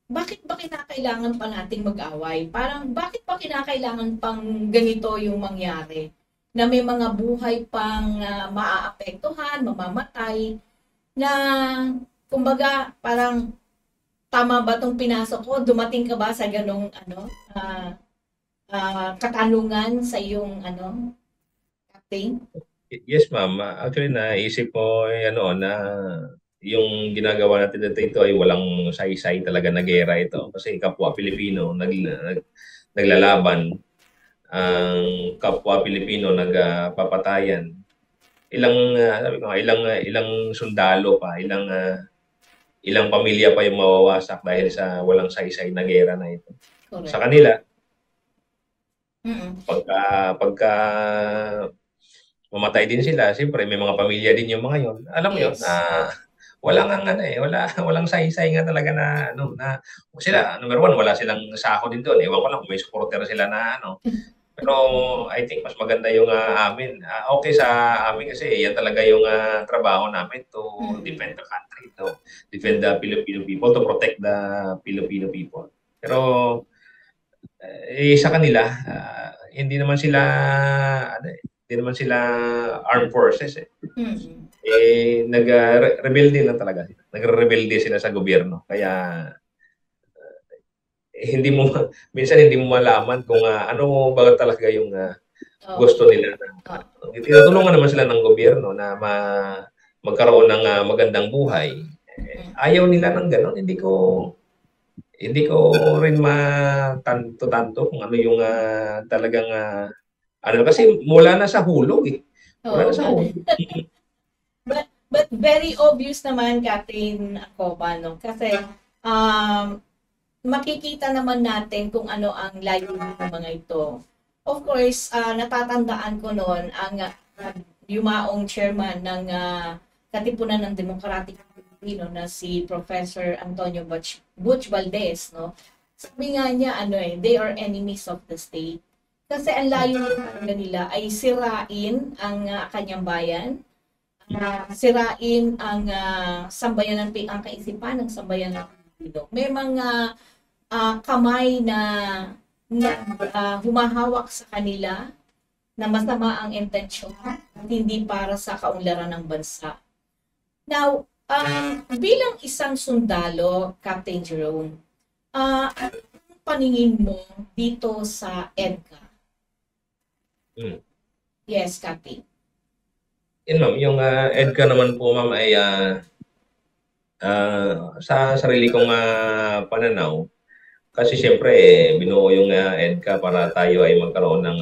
bakit ba kinakailangan pa nating mag-away? Parang bakit ba kinakailangan pang ganito yung mangyari? Na may mga buhay pang maaapektuhan, mamamatay, na kumbaga parang tama ba tong pinasok ko? Dumating ka ba sa ganong katanungan sa iyong Captain? Yes, ma'am. Actually, naisip ko na yung ginagawa natin dito ay walang saysay talaga na gera ito. Kasi kapwa Pilipino naglalaban, ang kapwa Pilipino nagpapatayan. Sabi ko nga, ilang sundalo pa, ilang pamilya pa yung mawawasak dahil sa walang saysay na gera na ito. Correct. Sa kanila, Mm-mm. pagka mamatay din sila, siyempre may mga pamilya din yung mga yon. Alam mo Yes. walang saysay nga talaga na sila, number one, wala silang sako din doon. Ewan ko lang kung may supporter sila na Pero I think mas maganda yung amin. Okay sa amin kasi yan talaga yung trabaho namin to defend the country, to defend the Filipino people, to protect the Filipino people. Pero sa kanila, hindi naman sila armed forces eh. Mm-mm. Nag-rebelde lang talaga sila. Nagre-rebelde sila sa gobyerno. Kaya minsan hindi mo malaman kung ano ba talaga yung gusto nila. Tinutulungan naman sila ng gobyerno na magkaroon ng magandang buhay. Ayaw nila ng gano'n. Hindi ko rin matanto-tanto kung ano yung talagang kasi mula na sa hulog eh. Mula na sa hulog. But very obvious naman, Captain Acoba, no? Kasi makikita naman natin kung ano ang layunin ng mga ito. Of course, natatandaan ko noon ang yumaong chairman ng Katipunan ng Demokratikong Pilipino na si Professor Antonio Butch Valdez, no? Sabi nga niya, they are enemies of the state. Kasi ang layunin nila ay sirain ang kanyang bayan, sirain ang sambayan ang kaisipan ng sambayan ng Pilipino. May mga kamay na humahawak sa kanila na masama ang intensyon at hindi para sa kaunlaran ng bansa. Now, bilang isang sundalo, Captain Jerome, ano ang paningin mo dito sa EDCA? Yes, Captain. Yun, ma'am, yung EDCA naman po, ma'am, ay sa sarili kong pananaw, kasi siyempre, binuo yung EDCA para tayo ay magkaroon ng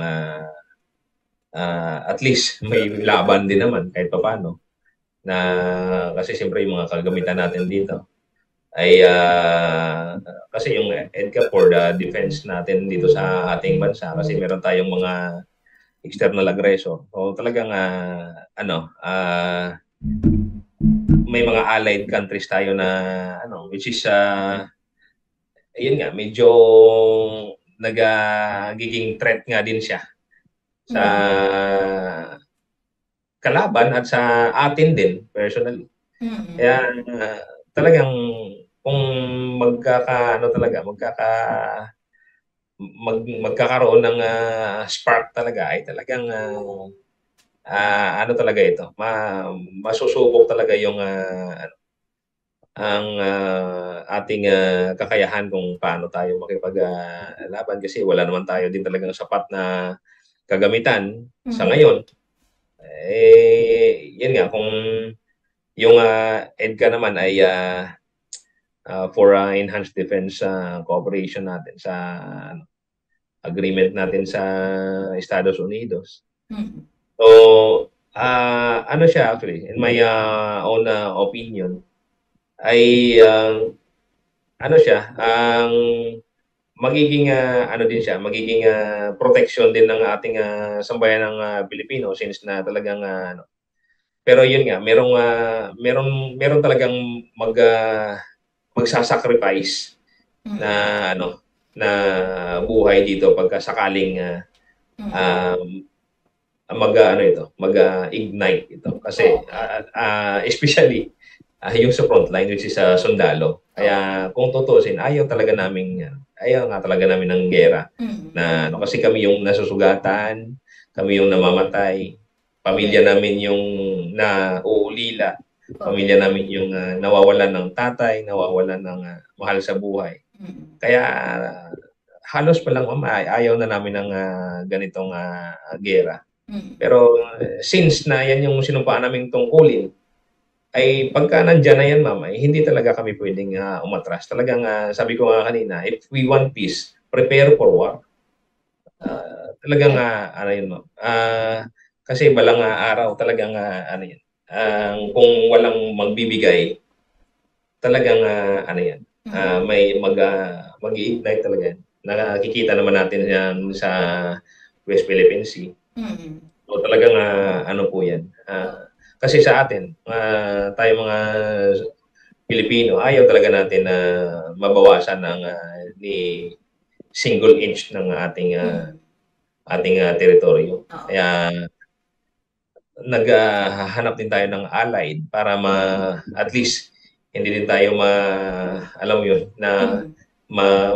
at least may laban din naman kahit paano. Kasi siyempre yung mga kagamitan natin dito ay kasi yung EDCA for the defense natin dito sa ating bansa kasi meron tayong mga external aggressor. So talagang may mga allied countries tayo na which is ayun nga, medyo nagiging threat nga din siya sa kalaban at sa atin din personally. Kaya talagang kung magkakaroon ng spark talaga ay talagang ano talaga ito, masusubok talaga yung ang ating kakayahan kung paano tayo makipaglaban kasi wala naman tayo din talagang sapat na kagamitan sa ngayon. Yan nga, kung yung EDCA naman ay for enhanced defense cooperation natin sa agreement natin sa Estados Unidos. So, ano siya actually, in my own opinion, ay ano siya, ang magiging ano din siya, magiging protection din ng ating sambayan ng Pilipino since na talagang ano. Pero yun nga, meron talagang magsasacrifice na ano na buhay dito pagka sakaling mag-ignite ito kasi especially yung sa frontline which is sundalo. Kaya kung tutusin, ayaw nga talaga namin ng gera. Na ano, kasi kami yung nasusugatan, kami yung namamatay, pamilya namin yung nauulila, pamilya namin yung nawawalan ng tatay, nawawalan ng mahal sa buhay. Kaya halos pa lang ayaw na namin ng ganitong gera. Pero since na yan yung sinumpaan naming tungkulin, ay pagka nandyan na yan, ma'am, ay hindi talaga kami pwedeng umatras. Talagang sabi ko nga kanina, if we want peace, prepare for war. Talagang ano yun, ma'am. Kasi balang araw, talagang ano yun. Kung walang magbibigay, talagang ano yan. May mag-iignite talaga yan. Nakikita naman natin yan sa West Philippine Sea. So talagang ano po yan. Kasi sa atin, tayo mga Pilipino, ayaw talaga natin na mabawasan ng ni single inch ng ating teritoryo. Kaya naghahanap din tayo ng allied para at least hindi din tayo alam mo yun, na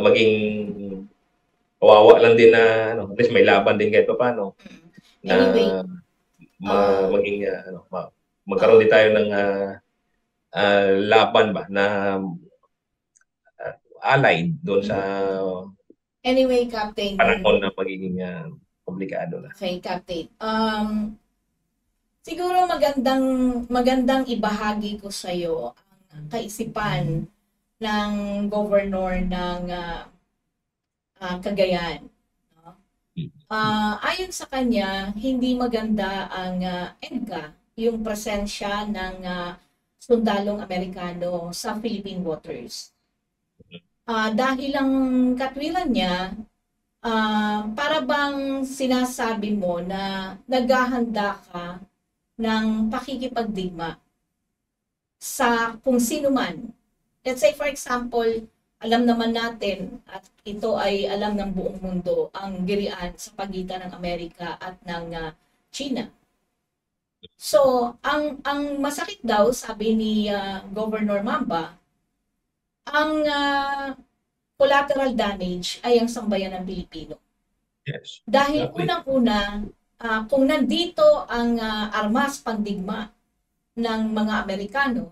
maging kawawa lang din na at least may laban din kahit paano. Anyway, Maging magkaroon din tayo ng laban ba na allied doon sa anyway, Captain. panahon na magiging komplikado na. Okay, Captain. Siguro magandang ibahagi ko sa iyo ang kaisipan ng governor ng Cagayan. Ayon sa kanya, hindi maganda ang EDCA, yung presensya ng sundalong Amerikano sa Philippine waters. Dahil ang katwiran niya, para bang sinasabi mo na naghahanda ka ng pakikipagdigma sa kung sino man. Let's say for example, alam naman natin at ito ay alam ng buong mundo ang girian sa pagitan ng Amerika at ng China. So, ang masakit daw, sabi ni Governor Mamba, ang collateral damage ay ang sambayan ng Pilipino. Yes. Dahil unang-una, kung nandito ang armas pandigma ng mga Amerikano,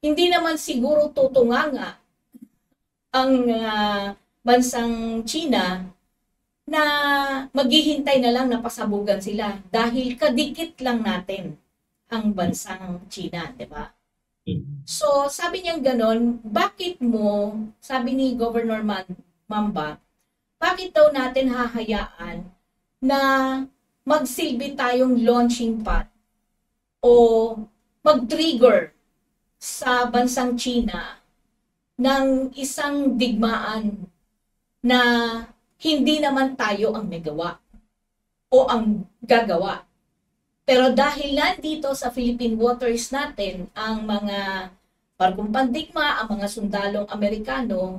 hindi naman siguro tutunganga ang bansang China na maghihintay na lang na pasabugan sila dahil kadikit lang natin ang bansang China, di ba? So, sabi niya ganon, bakit mo, sabi ni Governor Mamba, bakit daw natin hahayaan na magsilbi tayong launching pad o mag-trigger sa bansang China ng isang digmaan na hindi naman tayo ang nagawa o ang gagawa. Pero dahil nandito sa Philippine waters natin ang mga barkong pandigma, ang mga sundalong Amerikano,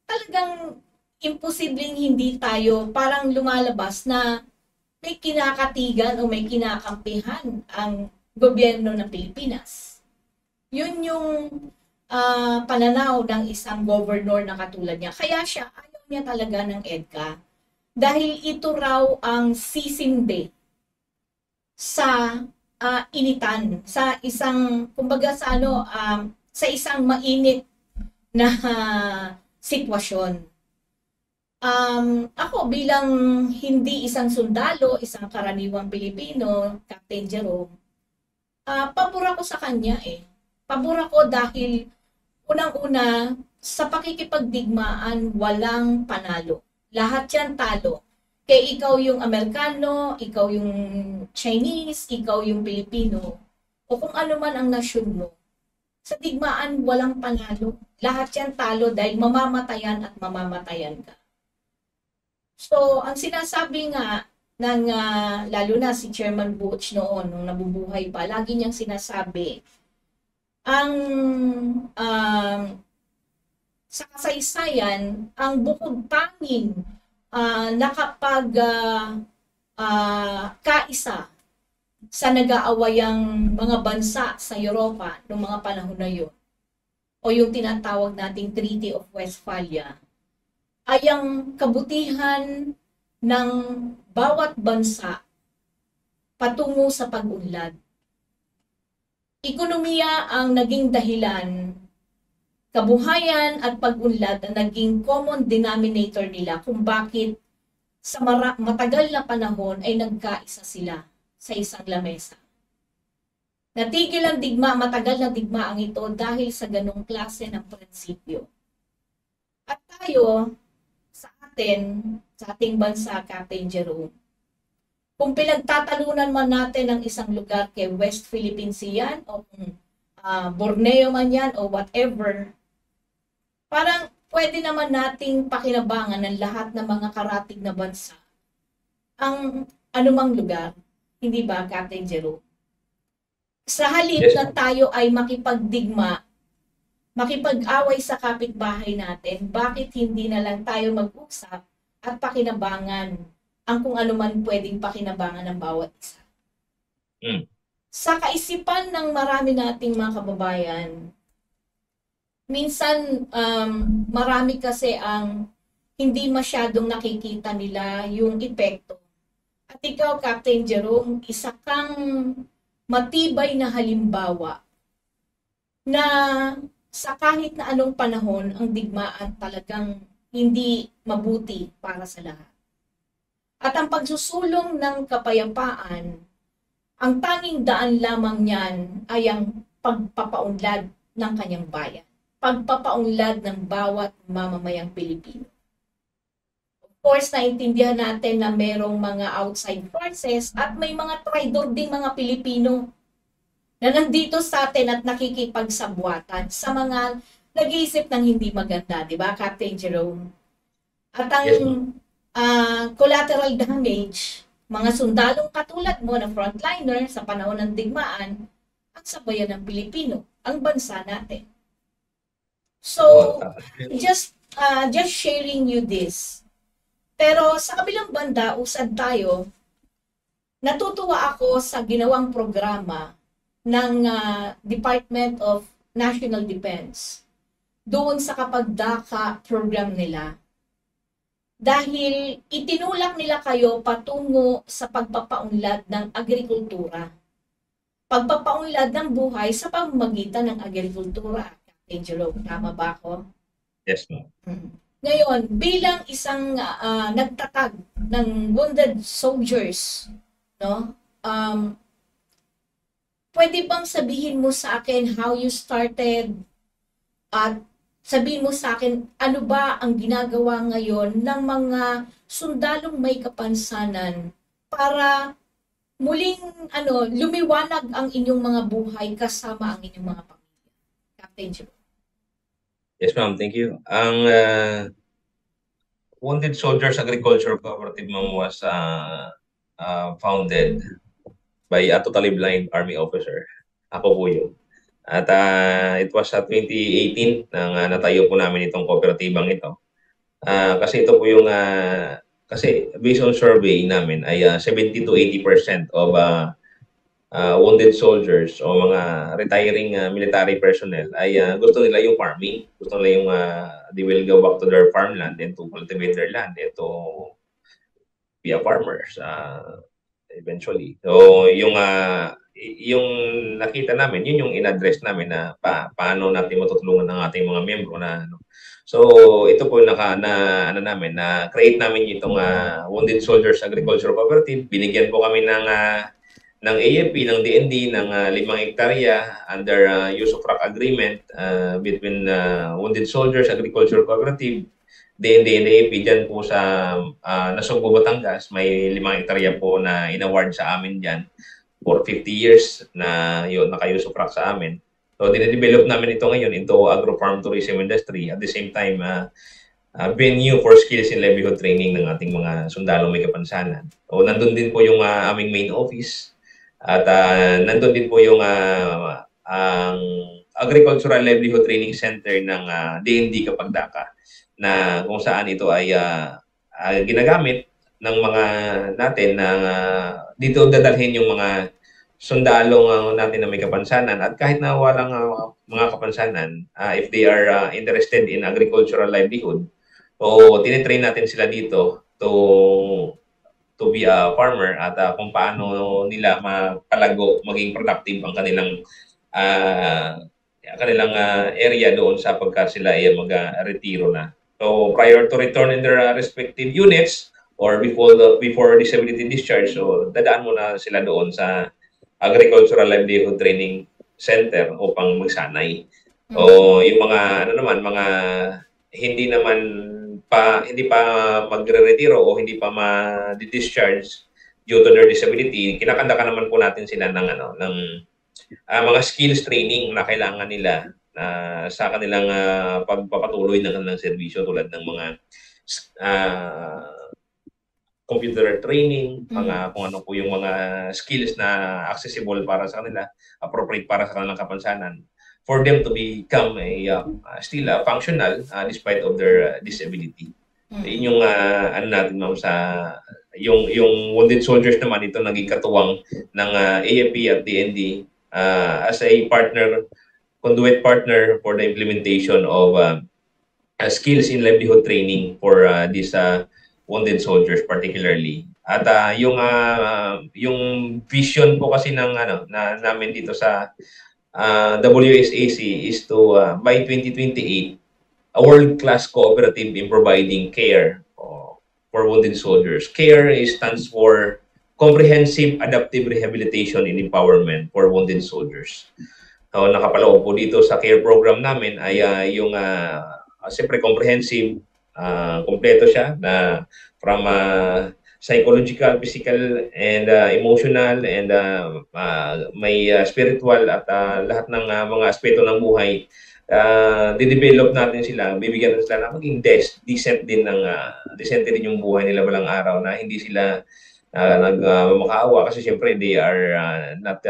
talagang imposibleng hindi tayo parang lumalabas na may kinakatigan o may kinakampihan ang gobyerno ng Pilipinas. Yun yung pananaw ng isang governor na katulad niya. Kaya siya, ayaw niya talaga ng EDCA dahil ito raw ang sisindi sa initan, sa isang, kumbaga sa ano, sa isang mainit na sitwasyon. Ako bilang hindi isang sundalo, isang karaniwang Pilipino, Captain Jerome, pabor ako sa kanya eh. Pabor ako dahil unang-una, sa pakikipagdigmaan, walang panalo. Lahat yan talo. Kaya ikaw yung Amerikano, ikaw yung Chinese, ikaw yung Pilipino, o kung ano man ang nasyon mo. Sa digmaan, walang panalo. Lahat yan talo dahil mamamatayan at mamamatayan ka. So, ang sinasabi nga ng lalo na si Chairman Butch noon, nung nabubuhay pa, lagi niyang sinasabi, ang sa kasaysayan, ang bukod tanging nakapag kaisa sa nag-aawayang mga bansa sa Europa noong mga panahon na yun, o yung tinatawag nating Treaty of Westphalia, ay ang kabutihan ng bawat bansa patungo sa pag-unlad. Ekonomiya ang naging dahilan, kabuhayan at pag-unlad ang naging common denominator nila kung bakit sa matagal na panahon ay nagkaisa sila sa isang lamesa. Natigil ang digma, matagal na digmaang ito dahil sa ganong klase ng prinsipyo. At tayo, sa ating bansa, Captain Jerome, kung pinagtatalunan man natin ang isang lugar kay West Philippine Sea yan, o Borneo man yan, o whatever, parang pwede naman nating pakinabangan ng lahat ng mga karatig na bansa ang anumang lugar. Hindi ba, Captain Jerome? Sa halip na tayo ay makipagdigma, makipag-away sa kapitbahay natin, bakit hindi na lang tayo mag-usap at pakinabangan ang kung ano man pwedeng pakinabangan ng bawat isa? Sa kaisipan ng marami nating mga kababayan, minsan marami kasi ang hindi masyadong nakikita nila yung epekto. At ikaw, Captain Jerome, isa kang matibay na halimbawa na sa kahit na anong panahon, ang digmaan talagang hindi mabuti para sa lahat. At ang pagsusulong ng kapayapaan, ang tanging daan lamang niyan ay ang pagpapaunlad ng kanyang bayan. Pagpapaunlad ng bawat mamamayang Pilipino. Of course, naintindihan natin na merong mga outside forces at may mga traidor ding mga Pilipino na nandito sa atin at nakikipagsabwatan sa mga nag-iisip ng hindi maganda, di ba, Captain Jerome? At ang collateral damage, mga sundalong katulad mo na frontliner sa panahon ng digmaan, ang sabayan ng Pilipino, ang bansa natin. So, just sharing you this. Pero sa kabilang banda, usad tayo, natutuwa ako sa ginawang programa ng Department of National Defense doon sa Kapagdaka program nila. Dahil itinulak nila kayo patungo sa pagpapaunlad ng agrikultura. Pagpapaunlad ng buhay sa pamamagitan ng agrikultura. Captain Jerome, tama ba ako? Yes, ma'am. Ngayon, bilang isang nagtatag ng wounded soldiers, no? Pwede bang sabihin mo sa akin how you started at sabihin mo sa akin ano ba ang ginagawa ngayon ng mga sundalong may kapansanan para muling lumiwanag ang inyong mga buhay kasama ang inyong mga pamilya? Captain Jerome. Yes, ma'am. Thank you. Ang Wounded Soldiers Agriculture Cooperative, ma'am, was founded by a totally blind army officer. Ako po yun. At it was 2018 nang natayo po namin itong kooperatibang ito. Kasi ito po yung, kasi based on survey namin ay 70 to 80% of wounded soldiers o mga retiring military personnel ay gusto nila yung farming. Gusto nila yung they will go back to their farmland and to cultivate their land and to be a farmers eventually. So yung nakita namin, yun yung in-address namin na paano natin matutulungan ang ating mga miyembro na ano. So ito po na create namin itong Wounded Soldiers Agriculture Cooperative. Binigyan po kami ng AFP, ng DND, ng 5 hektarya under use of rock agreement between Wounded Soldiers Agriculture Cooperative, DND and AFP dyan po sa Nasugbu, Batangas. May 5 hektarya po na in-award sa amin dyan for 50 years na yun, naka-use of rock sa amin. So, dinedevelop namin ito ngayon into agro-farm tourism industry. At the same time, venue for skills and livelihood training ng ating mga sundalo may kapansanan. So, nandun din po yung aming main office. At nandun din po yung ang Agricultural Livelihood Training Center ng DND Kapagdaka na kung saan ito ay ginagamit ng mga natin na dito dadalhin yung mga sundalo natin na may kapansanan at kahit na walang mga kapansanan, if they are interested in agricultural livelihood, o tinitrain natin sila dito to be a farmer at kung paano nila mapalago, maging productive ang kanilang area doon sa pagka sila ay mag-retiro na. So prior to return in their respective units or before disability discharge, so dadaan muna sila doon sa Agricultural Livelihood Training Center upang magsanay. O yung mga mga hindi pa magre-retiro o hindi pa ma-discharge due to their disability, kinakanda naman po natin sila ng mga skills training na kailangan nila sa kanilang pagpapatuloy ng kanilang serbisyo tulad ng mga computer training, kung ano po yung mga skills na accessible para sa kanila, appropriate para sa kanilang kapansanan, for them to become still functional despite of their disability. Yun yung natin ma'am sa yung Wounded Soldiers naman, ito naging katuwang ng AFP at DND as a conduit partner for the implementation of skills in livelihood training for these wounded soldiers particularly. At yung vision po kasi ng namin dito sa WSAC is to by 2028 a world-class cooperative in providing care for wounded soldiers. CARE stands for Comprehensive Adaptive Rehabilitation and Empowerment for Wounded Soldiers. So nakapaloob po dito sa CARE program namin ay yung siyempre comprehensive, kompleto siya na from psychological, physical, and emotional, and may spiritual at lahat ng mga aspeto ng buhay. Didevelop natin sila, bibigyan natin sila na maging decent din yung buhay nila balang araw na hindi sila nagmakaawa kasi siyempre they are not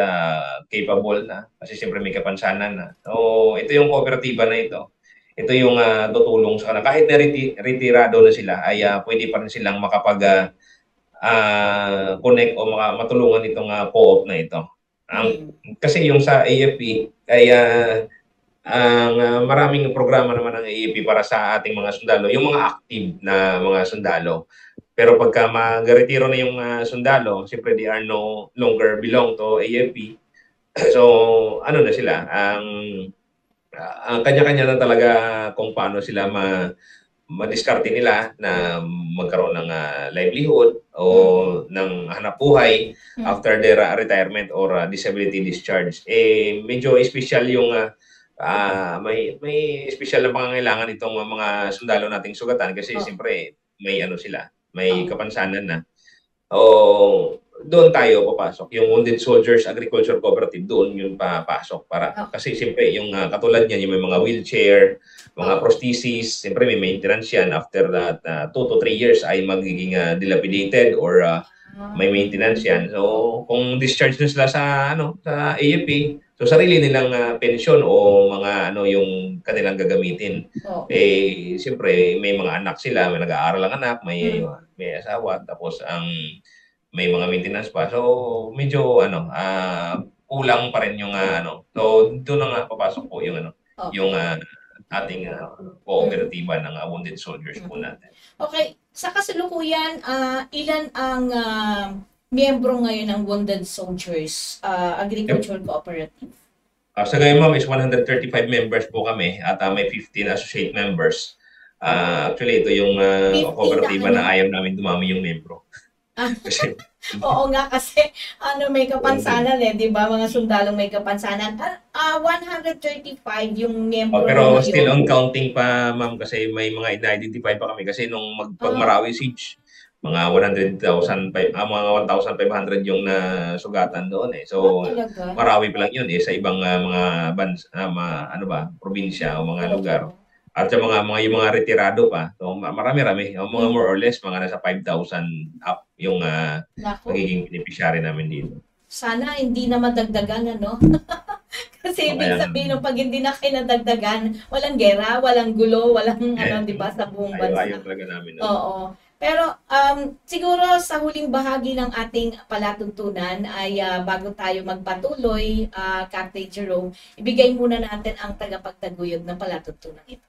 capable na kasi siyempre may kapansanan na. So ito yung kooperatiba na ito. Ito yung tutulong sa kanila. Kahit na retirado na sila, ay pwede pa rin silang makapag-connect o matulungan itong co-op na ito. Kasi yung sa AFP, ay maraming programa naman ng AFP para sa ating mga sundalo, yung mga active na mga sundalo. Pero pagka mag-retiro na yung sundalo, siyempre they are no longer belong to AFP. So, ano na sila, kanya-kanya na talaga kung paano sila ma-diskarte nila na magkaroon ng livelihood o ng hanap buhay after their retirement or disability discharge. Medyo special yung may special na pangangailangan itong mga sundalo nating sugatan kasi siyempre may kapansanan na. Doon tayo papasok. Yung Wounded Soldiers Agriculture Cooperative, doon yung papasok. Kasi siyempre, yung katulad niyan, yung may mga wheelchair, mga prosthesis, siyempre may maintenance yan. After that, 2 to 3 years ay magiging dilapidated or may maintenance yan. So, kung discharge na sila sa AFP, so sarili nilang pensyon o mga yung kanilang gagamitin. Siyempre, may mga anak sila, may nag-aaral ang anak, may asawa, tapos ang may mga maintenance pa. So, medyo kulang pa rin yung So, doon na nga papasok po yung Okay. yung ating kooperatiba ng Wounded Soldiers po natin. Okay, sa kasalukuyan, ilan ang miyembro ngayon ng Wounded Soldiers Agricultural Cooperative? Sa gayon, ma'am, is 135 members po kami at may 15 associate members. Actually, ito yung 15 kooperatiba na na ayaw namin dumami yung membro. Kasi, Oo nga, kasi may kapansanan di ba? Mga sundalong may kapansanan. 135 yung miyembro pero ngayon. still on counting pa, ma'am, kasi may mga ina-identify pa kami. Kasi nung pag Marawi siege, mga 100,000, mga 1,500 yung nasugatan doon eh. So, Talaga? Marawi pa lang yun sa ibang mga probinsya o mga lugar. At sa yung mga retirado pa. So, marami-rami. Mga more or less, mga nasa 5,000 up yung Naku, magiging beneficiary namin dito. sana hindi na madagdagan, ano? Kasi ibig sabihin, pag hindi na kayo nadagdagan, walang gera, walang gulo, walang di ba, sa buong bansa. Ayaw talaga namin. Oo. Pero siguro sa huling bahagi ng ating palatuntunan ay bago tayo magpatuloy, Captain Jerome, ibigay muna natin ang tagapagtaguyod ng palatuntunan ito.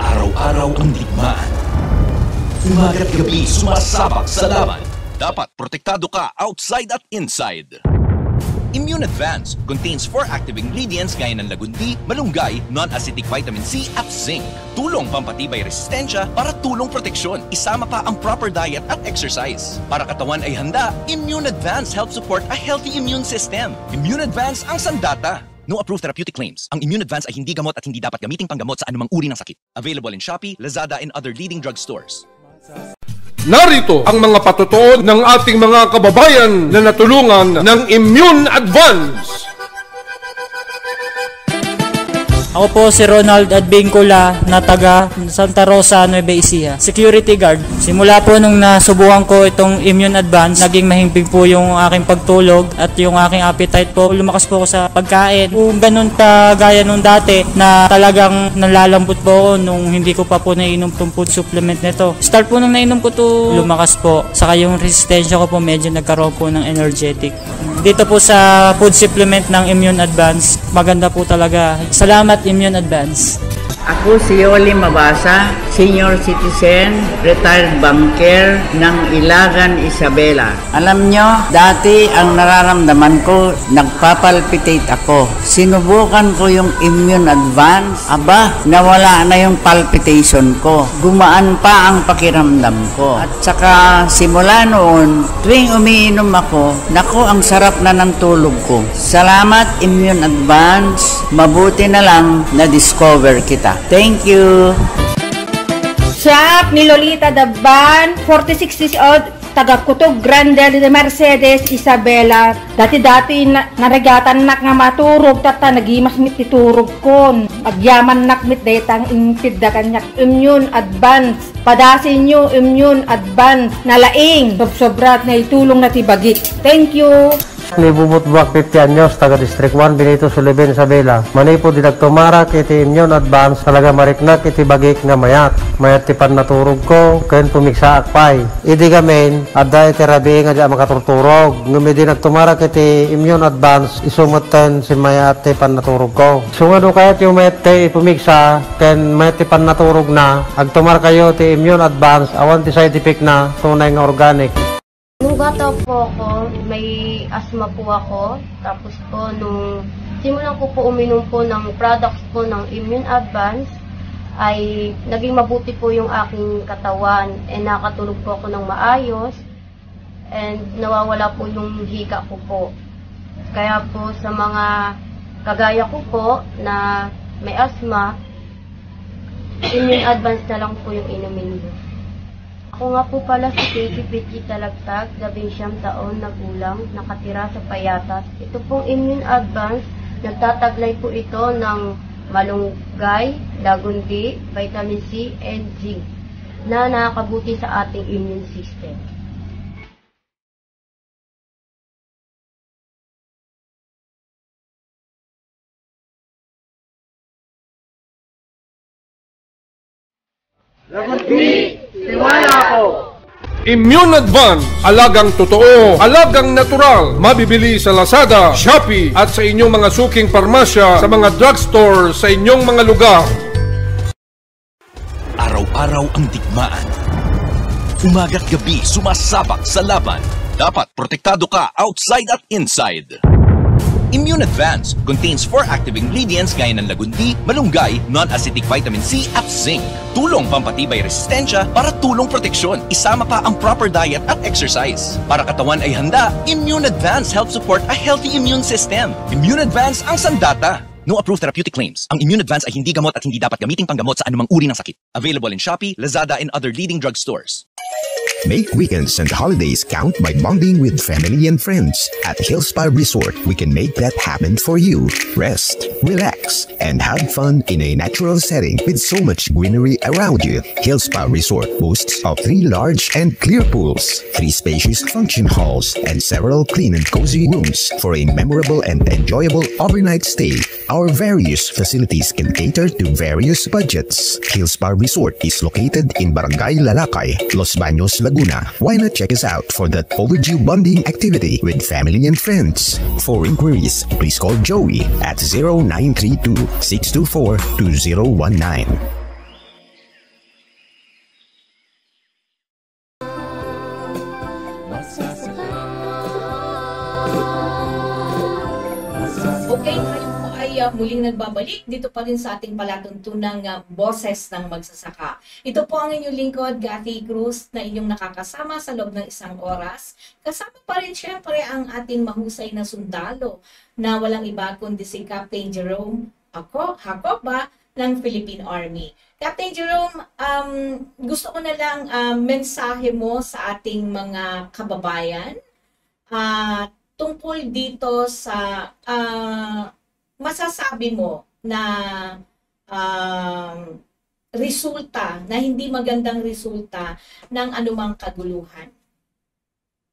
Araw-araw ang digmaan. Umaga't gabi sumasabak sa laban. Dapat protektado ka outside at inside. Immune Advance contains 4 active ingredients gaya ng lagundi, malunggay, non-acidic vitamin C at zinc. Tulong pampatibay resistensya para tulong proteksyon. Isama pa ang proper diet at exercise. Para katawan ay handa, Immune Advance helps support a healthy immune system. Immune Advance ang sandata. No approved therapeutic claims. Ang Immune Advance ay hindi gamot at hindi dapat gamiting panggamot sa anumang uri ng sakit. Available in Shopee, Lazada, and other leading drug stores. Narito ang mga patutuon ng ating mga kababayan na natulungan ng Immune Advance. Ako po si Ronald Adbincula na taga Santa Rosa, Nueva Ecija, security guard. Simula po nung nasubukan ko itong Immune Advance, naging mahimbing po yung aking pagtulog at yung aking appetite po. Lumakas po ako sa pagkain. Kung ganun kagaya nung dati na talagang nalalambot po ako nung hindi ko pa po nainom itong food supplement nito. Start po nung nainom ko to, lumakas po. Saka yung resistensya ko po medyo nagkaroon po ng energetic. Dito po sa food supplement ng Immune Advance, maganda po talaga. Salamat Immune Advance. Ako si Yoli Mabasa, senior citizen, retired banker ng Ilagan, Isabela. Alam nyo, dati ang nararamdaman ko, nagpapalpitate ako. Sinubukan ko yung Immune Advance. Aba, nawala na yung palpitation ko. Gumaan pa ang pakiramdam ko. At saka simula noon, tuwing umiinom ako, naku, ang sarap na ng tulog ko. Salamat Immune Advance. Mabuti na lang na-discover kita. Thank you. Siya ni Lolita Dabban, 46 years old, taga Kutog Grande de Mercedes, Isabela. Dati-dati naragatan nak nga maturog, tata nagimas mit titurog kon. Agyaman nak mit daytang impid da kanyak Immune Advance. Padasin nyo Immune Advance na laing. Sobrat na itulong na tibagit. Thank you. Ni Bubut Buwak 50 anyos, taga District 1, Benito Sullivan, Isabela. Manipo dinagtumarak iti Immune Advance, talaga mariknak iti bagik nga mayat. Mayat ti pan naturog ko, kayon pumiksa akpay. Idi gamin, adda iti rabi nga di makaturturog. Ngumi dinagtumarak iti Immune Advance, isumutan si mayat ti pan naturog ko. Sungado kayat yung mayat ti pumiksa, ken mayat ti pan naturog na, agtumar kayo ti Immune Advance, awan ti side effect na, tunay nga organic. Nung bata po ako, may asthma po ako. Tapos po, nung simulan ko po uminom po ng products po ng Immune Advance, ay naging mabuti po yung aking katawan. And nakatulog po ako ng maayos. And nawawala po yung hika ko po. Kaya po sa mga kagaya ko po na may asthma, Immune Advance na lang po yung inumin ko. Ako nga po pala si Katie Petty Talagtag, 19 taon na gulang, nakatira sa Payatas. Ito pong Immune Advance, nagtataglay po ito ng malunggay, lagundi, vitamin C, and zinc na nakakabuti sa ating immune system. Lagundi, tiwala ako. Immune Advance, alagang totoo, alagang natural. Mabibili sa Lazada, Shopee at sa inyong mga suking parmasya, sa mga drugstore sa inyong mga lugar. Araw-araw ang digmaan. Umaga't gabi sumasabak sa laban. Dapat protektado ka outside at inside. Immune Advance contains 4 active ingredients gaya ng lagundi, malunggay, non-acidic vitamin C at zinc. Tulong pampatibay resistensya para tulong proteksyon. Isama pa ang proper diet at exercise. Para katawan ay handa, Immune Advance helps support a healthy immune system. Immune Advance ang sandata. No approved therapeutic claims. Ang Immune Advance ay hindi gamot at hindi dapat gamiting panggamot sa anumang uri ng sakit. Available in Shopee, Lazada, and other leading drugstores. Make weekends and holidays count by bonding with family and friends. At Hill Spa Resort, we can make that happen for you. Rest, relax, and have fun in a natural setting with so much greenery around you. Hill Spa Resort boasts of 3 large and clear pools, 3 spacious function halls, and several clean and cozy rooms for a memorable and enjoyable overnight stay. Our various facilities can cater to various budgets. Hill Spa Resort is located in Barangay Lalakay, Los Baños, Laguna. Why not check us out for that overdue bonding activity with family and friends? For inquiries, please call Joey at 0932-624-2019. Okay, ngayon po ay muling nagbabalik dito pa rin sa ating palatuntunang Boses ng Magsasaka. Ito po ang inyong lingkod, Gathy Cruz, na inyong nakakasama sa loob ng 1 oras. Kasama pa rin syempre ang ating mahusay na sundalo na walang iba kundi si Captain Jerome Hacoba ng Philippine Army. Captain Jerome, gusto ko na lang mensahe mo sa ating mga kababayan tungkol dito sa masasabi mo na resulta, na hindi magandang resulta ng anumang kaguluhan.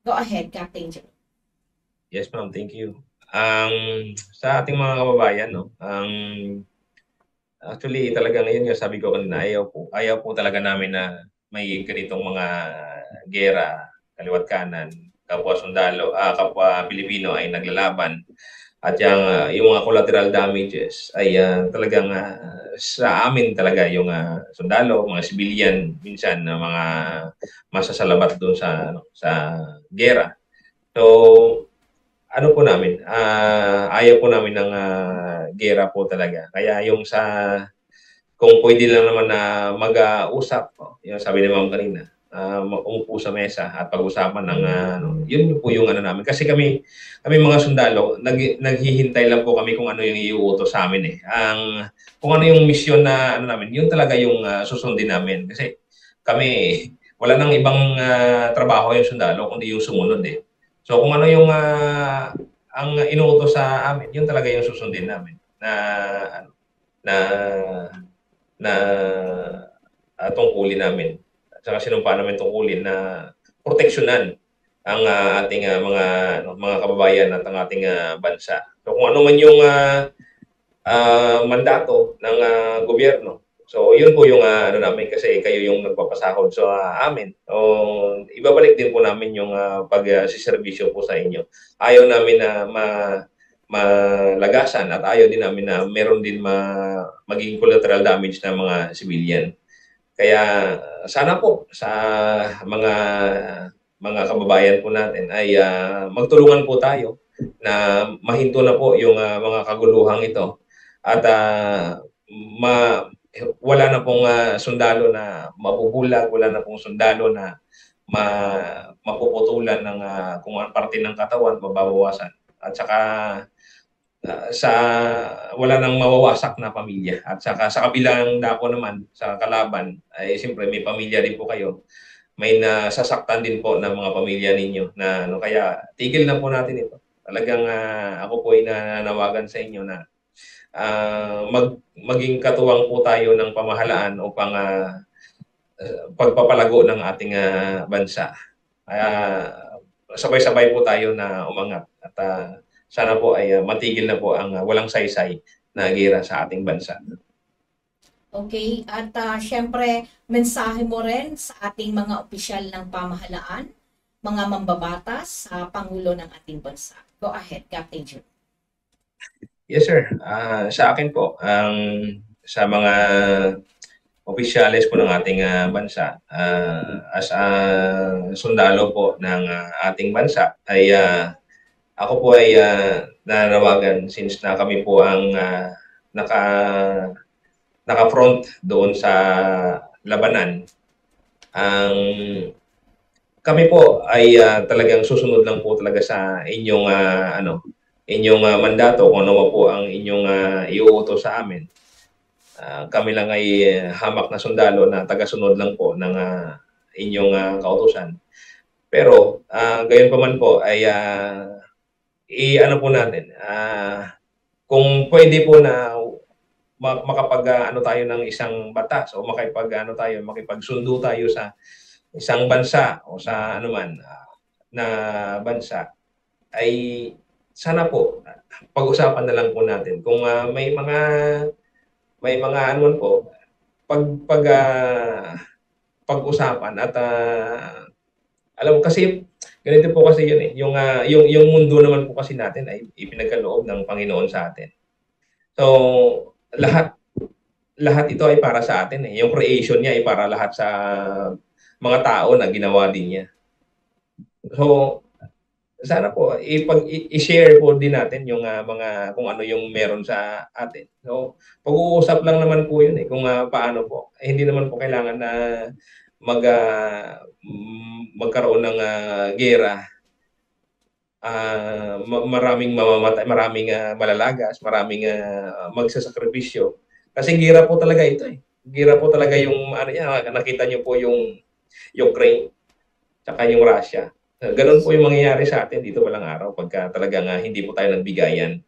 Go ahead, Captain Jerome. Yes, ma'am. Thank you. Sa ating mga kababayan, no, actually talaga ngayon, sabi ko kanina, ayaw po talaga namin na may ganitong mga gera, kaliwat kanan, kapwa sundalo, kapwa Pilipino ay naglalaban. At yung mga collateral damages ay talagang sa amin talaga yung sundalo, mga civilian, minsan na mga masasalabat doon sa gera. So, ano po namin, ayaw po namin ng gera po talaga. Kaya yung kung pwede lang naman na mag-usap, yung sabi ni Ma'am kanina, umupo sa mesa at pag-usapan ng yun po yung namin. Kasi kami mga sundalo, naghihintay lang po kami kung ano yung iuutos sa amin kung ano yung misyon na namin, yun talaga yung susundin namin. Kasi kami, wala nang ibang trabaho yung sundalo kundi yung sumunod So kung ano yung ang inuutos sa amin, yun talaga yung susundin namin na tungkulin namin. Saka sinumpa namin tungkulin na proteksyonan ang ating mga kababayan at ang ating bansa. So kung ano man yung mandato ng gobyerno, so yun po yung namin, kasi kayo yung nagpapasahod amin. Ibabalik din po namin yung pag-siservisyo po sa inyo. Ayaw namin na malagasan at ayaw din namin na meron din maging collateral damage na mga civilian. Kaya sana po sa mga kababayan po natin ay magtulungan po tayo na mahinto na po yung mga kaguluhang ito at wala na pong sundalo na mabubulag, wala na pong sundalo na mapuputulan ng kung anong parte ng katawan, mababawasan. At saka wala nang mawawasak na pamilya. At saka sa kabilang dako naman, sa kalaban, ay siyempre may pamilya rin po kayo. May nasasaktan din po ng mga pamilya ninyo na kaya tigil na po natin ito. Talagang ako po ay nananawagan sa inyo na maging katuwang po tayo ng pamahalaan upang pagpapalago ng ating bansa. Sabay-sabay po tayo na umangat at sana po ay matigil na po ang walang saysay na gera sa ating bansa. Okay? At syempre, mensahe mo rin sa ating mga opisyal ng pamahalaan, mga mambabatas sa Pangulo ng ating bansa. Go ahead, Captain Joe. Yes, sir. Sa akin po, sa mga opisyales po ng ating bansa, as a sundalo po ng ating bansa, ay ako po ay nanawagan since na kami po ang naka-front doon sa labanan. Kami po ay talagang susunod lang po talaga sa inyong inyong mandato kung ano po ang inyong iuutos sa amin. Kami lang ay hamak na sundalo na tagasunod lang po ng inyong kautusan. Pero gayon pa man po ay i-ano po natin, kung pwede po na makapag ano tayo ng isang batas o makipagsundo tayo sa isang bansa o sa anuman na bansa, ay sana po pag-usapan na lang po natin kung may mga anuman po pag-usapan at alam mo kasi ganito po kasi yun yung mundo naman po kasi natin ay ipinagkaloob ng Panginoon sa atin. So lahat ito ay para sa atin Yung creation niya ay para lahat sa mga tao na ginawa din niya. So sana po i-share po din natin yung mga kung ano yung meron sa atin. So pag-uusap lang naman po yun kung paano po. Hindi naman po kailangan na magkaroon ng gera. Maraming mamamatay, maraming malalagas, maraming magsasakripisyo. Kasi gira po talaga ito Gira po talaga yung nakita niyo po yung Ukraine tsaka yung Russia. Ganun po yung mangyayari sa atin dito walang araw pagka talagang hindi po tayo nagbigayan.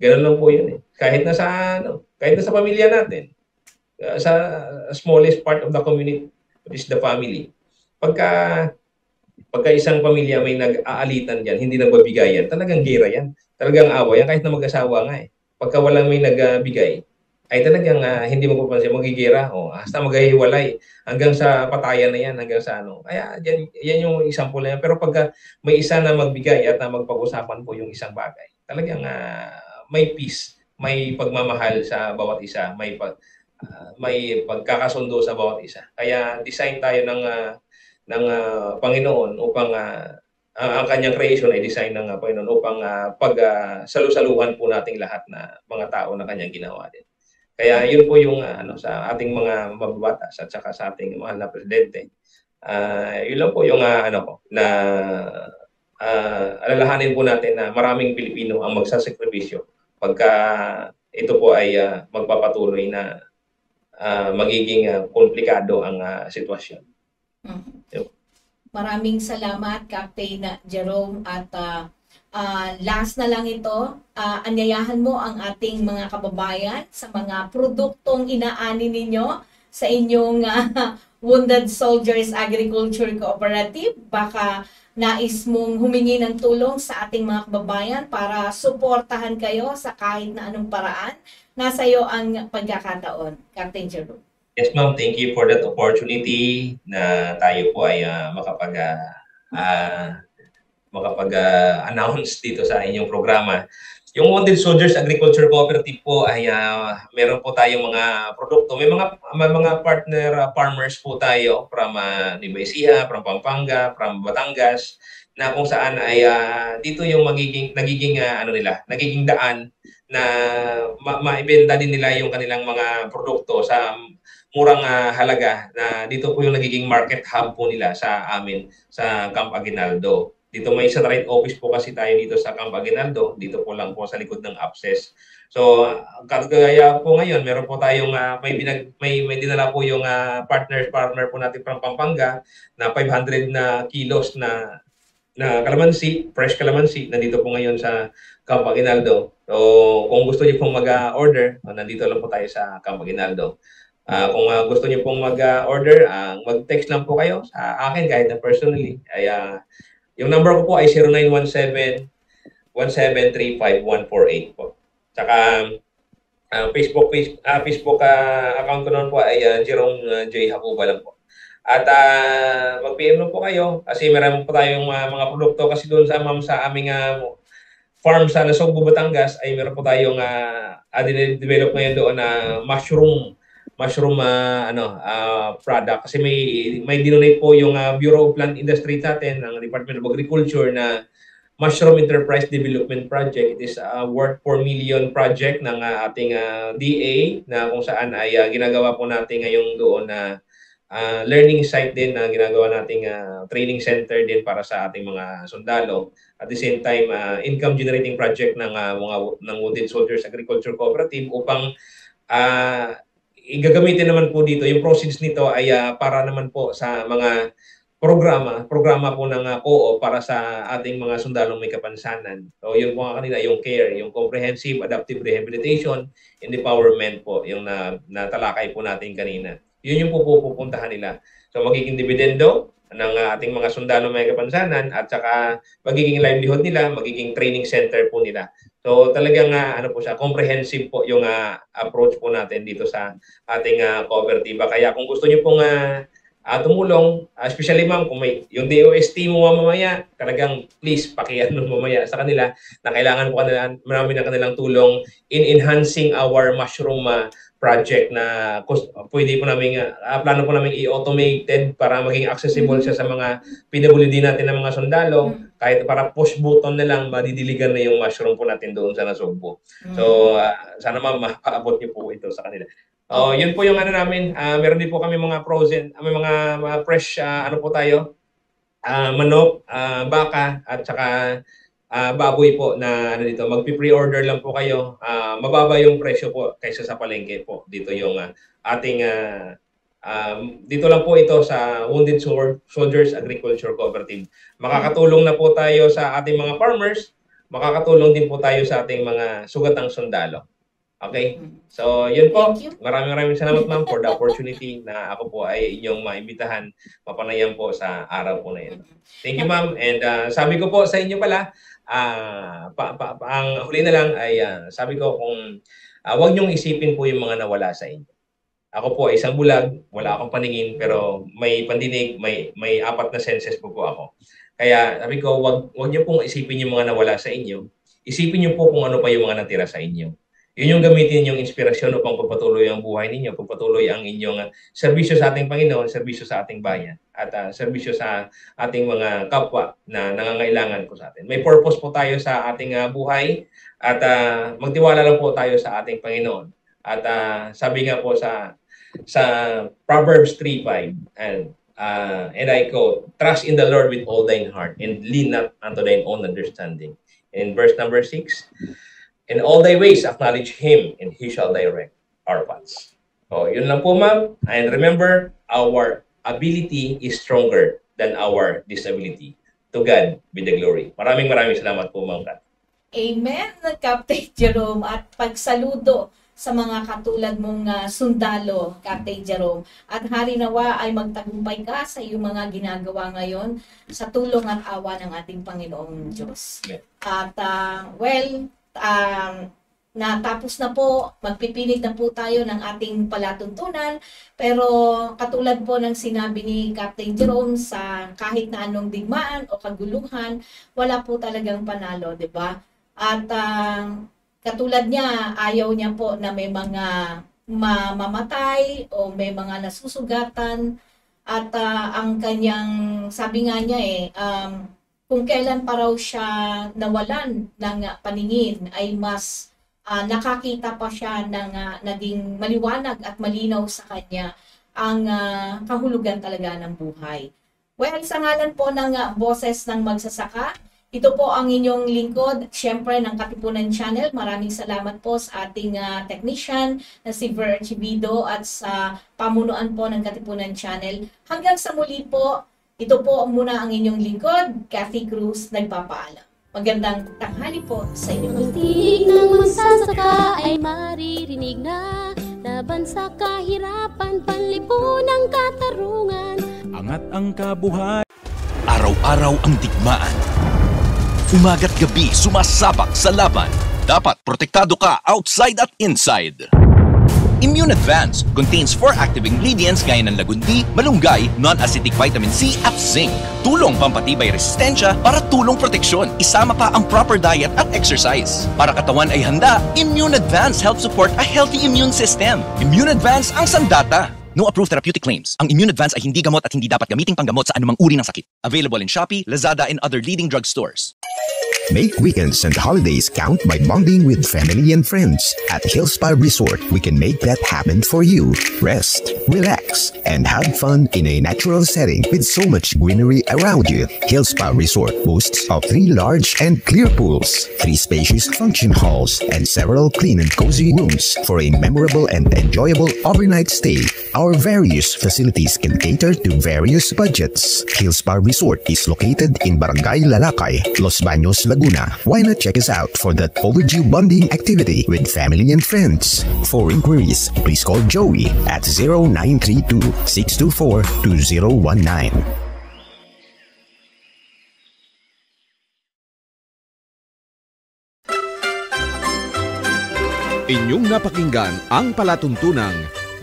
Ganun lang po yun Kahit na sa pamilya natin, sa smallest part of the community, which is the family. Pagka isang pamilya may nag-aalitan diyan, hindi nagbabigayan, talagang gera yan. Talagang away yan kahit na mag-asawa nga Pagka walang may nagbigay, ay talagang hindi mapapansin, magigera hasta maghihiwalay hanggang sa patayan na yan, hanggang sa Kaya yan yung example na yan. Pero pagka may isa na magbigay at magpag-usapan po yung isang bagay, talagang may peace, may pagmamahal sa bawat isa, may pagkakasundo sa bawat isa. Kaya design tayo ng Panginoon upang ang kanyang creation ay design ng Panginoon upang salu-saluhan po nating lahat na mga tao na kanyang ginawa din. Kaya yun po yung sa ating mga mababatas at saka sa ating mahal na presidente. Yun lang po yung na alalahanin po natin na maraming Pilipino ang magsasakripisyo pagka ito po ay magpapatuloy na magiging komplikado ang sitwasyon. Maraming salamat, Captain Jerome. At last na lang ito, anyayahan mo ang ating mga kababayan sa mga produktong inaani ninyo sa inyong Wounded Soldiers Agriculture Cooperative. Baka nais mong humingi ng tulong sa ating mga kababayan para suportahan kayo sa kahit na anong paraan. Nasa iyo ang pagkakataon, Captain Jerome. Yes, ma'am. Thank you for that opportunity na tayo po ay makapag-announce dito sa inyong programa. Yung Wounded Soldiers Agriculture Cooperative po ay meron po tayong mga produkto. May mga partner farmers po tayo from Nueva Ecija, from Pampanga, from Batangas, na kung saan ay dito yung nagiging daan na maibenta din nila yung kanilang mga produkto sa murang halaga, na dito po yung nagiging market hub po nila sa amin sa Camp Aguinaldo. Dito may satellite office po kasi tayo dito sa Camp Aguinaldo, dito po lang po sa likod ng APSES. So kagaya po ngayon, meron po tayong may dinala po yung partner po natin from Pampanga na 500 na kilos na kalamansi, fresh kalamansi, nandito po ngayon sa Camp Aguinaldo. So kung gusto niyo pong mag-order, nandito lang po tayo sa Camp Aguinaldo. Kung gusto niyo pong mag-order, mag-text lang po kayo sa akin kahit na personally. Ay, yung number ko po ay 0917-1735-148 po. Tsaka Facebook account ko noon po ay Jerome J. Hakuba lang po. At mag-PM po kayo kasi meron po tayong mga produkto kasi doon sa aming farm sa Nasugbu, Batangas ay meron po tayong develop ngayon doon na mushroom product kasi may dinonate po yung Bureau of Plant Industry natin ng Department of Agriculture na Mushroom Enterprise Development Project. It is a worth 4 million project ng ating DA na kung saan ay ginagawa po natin ngayong doon na learning site din na ginagawa nating training center din para sa ating mga sundalo. At the same time, income generating project ng Wounded Soldiers Agriculture Cooperative upang igagamitin naman po dito. Yung proceeds nito ay para naman po sa mga programa po ng COO para sa ating mga sundalong may kapansanan. So yun po nga kanina, yung CARE, yung Comprehensive Adaptive Rehabilitation and Empowerment po, yung natalakay po natin kanina. Yun yung pupuntahan nila. So magiging dividendo ng ating mga sundalong may kapansanan at saka magiging livelihood nila, magiging training center po nila. So talagang comprehensive po yung approach po natin dito sa ating cooperativa. Kaya kung gusto niyo pong tumulong, especially ma'am, kung may yung DOST mo mamaya, talagang please pakiano mamaya sa kanila na kailangan po marami ng kanilang tulong in enhancing our mushroom project na pwede po namin, plano po namin i-automated para maging accessible siya sa mga PWD natin ng mga sundalo, kahit para push button na lang, madidiligan na yung mushroom po natin doon sa Nasugbu. So, sana ma'am, mapaabot niyo po ito sa kanila. Yun po yung namin. Meron din po kami mga frozen, may mga fresh, po tayo, manok, baka, at saka baboy po na dito. Magpi-pre-order lang po kayo. Mababa yung presyo po kaysa sa palengke po. Dito yung ating, dito lang po ito sa Wounded Soldiers Agriculture Cooperative. Makakatulong na po tayo sa ating mga farmers. Makakatulong din po tayo sa ating mga sugatang sundalo. Okay? So, yun po. Maraming salamat ma'am for the opportunity na ako po ay inyong maimbitahan, mapanayan po sa araw po na yun. Thank you ma'am. And sabi ko po sa inyo pala, ang huli na lang ay sabi ko kung huwag niyong isipin po yung mga nawala sa inyo. Ako po ay isang bulag, wala akong paningin, pero may pandinig, may 4 na senses po ako. Kaya sabi ko, huwag niyo pong isipin yung mga nawala sa inyo. Isipin niyo po kung ano pa yung mga natira sa inyo. Yun yung gamitin yung inspirasyon upang pagpatuloy ang buhay ninyo, pagpatuloy ang inyong serbisyo sa ating Panginoon, serbisyo sa ating bayan, at serbisyo sa ating mga kapwa na nangangailangan po sa atin. May purpose po tayo sa ating buhay at magtiwala lang po tayo sa ating Panginoon. At sabi nga po sa Proverbs 3:5, and I quote, "Trust in the Lord with all thine heart and lean not unto thine own understanding." In verse number 6, "In all thy ways acknowledge Him, and He shall direct our paths." So, yun lang po ma'am. And remember, our ability is stronger than our disability. To God be the glory. Maraming salamat po ma'am Kat. Amen, Captain Jerome. At pagsaludo sa mga katulad mong sundalo, Captain Jerome. At harinawa ay magtagumpay ka sa iyong mga ginagawa ngayon sa tulong at awa ng ating Panginoong Diyos. At natapos na po, magpipinig na po tayo ng ating palatuntunan, pero katulad po ng sinabi ni Captain Jerome, sa kahit na anong digmaan o kaguluhan, wala po talagang panalo, di ba? At katulad niya, ayaw niya po na may mga mamamatay o may mga nasusugatan, at ang kanyang, sabi nga niya kung kailan pa raw siya nawalan ng paningin ay mas nakakita pa siya ng naging maliwanag at malinaw sa kanya ang kahulugan talaga ng buhay. Well, sa ngalan po ng Boses ng Magsasaka, ito po ang inyong lingkod, syempre ng Katipunan Channel. Maraming salamat po sa ating technician na si Ver Archivido at sa pamunuan po ng Katipunan Channel. Hanggang sa muli po, ito po muna ang inyong lingkod, Kathy Cruz, nagpapaalam. Magandang tanghali po sa inyo. Pag-tiig ng magsasaka ay maririnig na, laban sa kahirapan, panlipunang katarungan. Angat ang kabuhay. Araw-araw ang digmaan. Umaga't gabi sumasabak sa laban. Dapat protektado ka outside at inside. Immune Advance contains 4 active ingredients gaya ng lagundi, malunggay, non-acidic vitamin C at zinc. Tulong pampatibay resistensya para tulong proteksyon. Isama pa ang proper diet at exercise. Para katawan ay handa, Immune Advance helps support a healthy immune system. Immune Advance ang sandata. No approved therapeutic claims. Ang Immune Advance ay hindi gamot at hindi dapat gamiting panggamot sa anumang uri ng sakit. Available in Shopee, Lazada, and other leading drugstores. Make weekends and holidays count by bonding with family and friends. At Hill Spa Resort, we can make that happen for you. Rest, relax, and have fun in a natural setting with so much greenery around you. Hill Spa Resort boasts of 3 large and clear pools, 3 spacious function halls, and several clean and cozy rooms for a memorable and enjoyable overnight stay. Our various facilities can cater to various budgets. Hill Spa Resort is located in Barangay Lalakay, Los Baños, Laguna. Why not check us out for that overdue bonding activity with family and friends? For inquiries, please call Joey at 0932-624-2019. Inyong napakinggan ang palatuntunang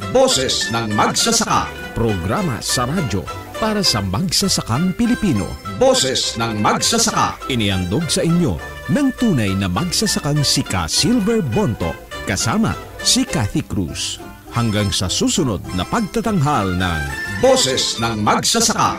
Boses ng Magsasaka, programa sa radyo para sa magsasakang Pilipino. Boses ng Magsasaka, inihandog sa inyo ng tunay na magsasakang si Ka Silver Bonto, kasama si Cathy Cruz. Hanggang sa susunod na pagtatanghal ng Boses ng Magsasaka.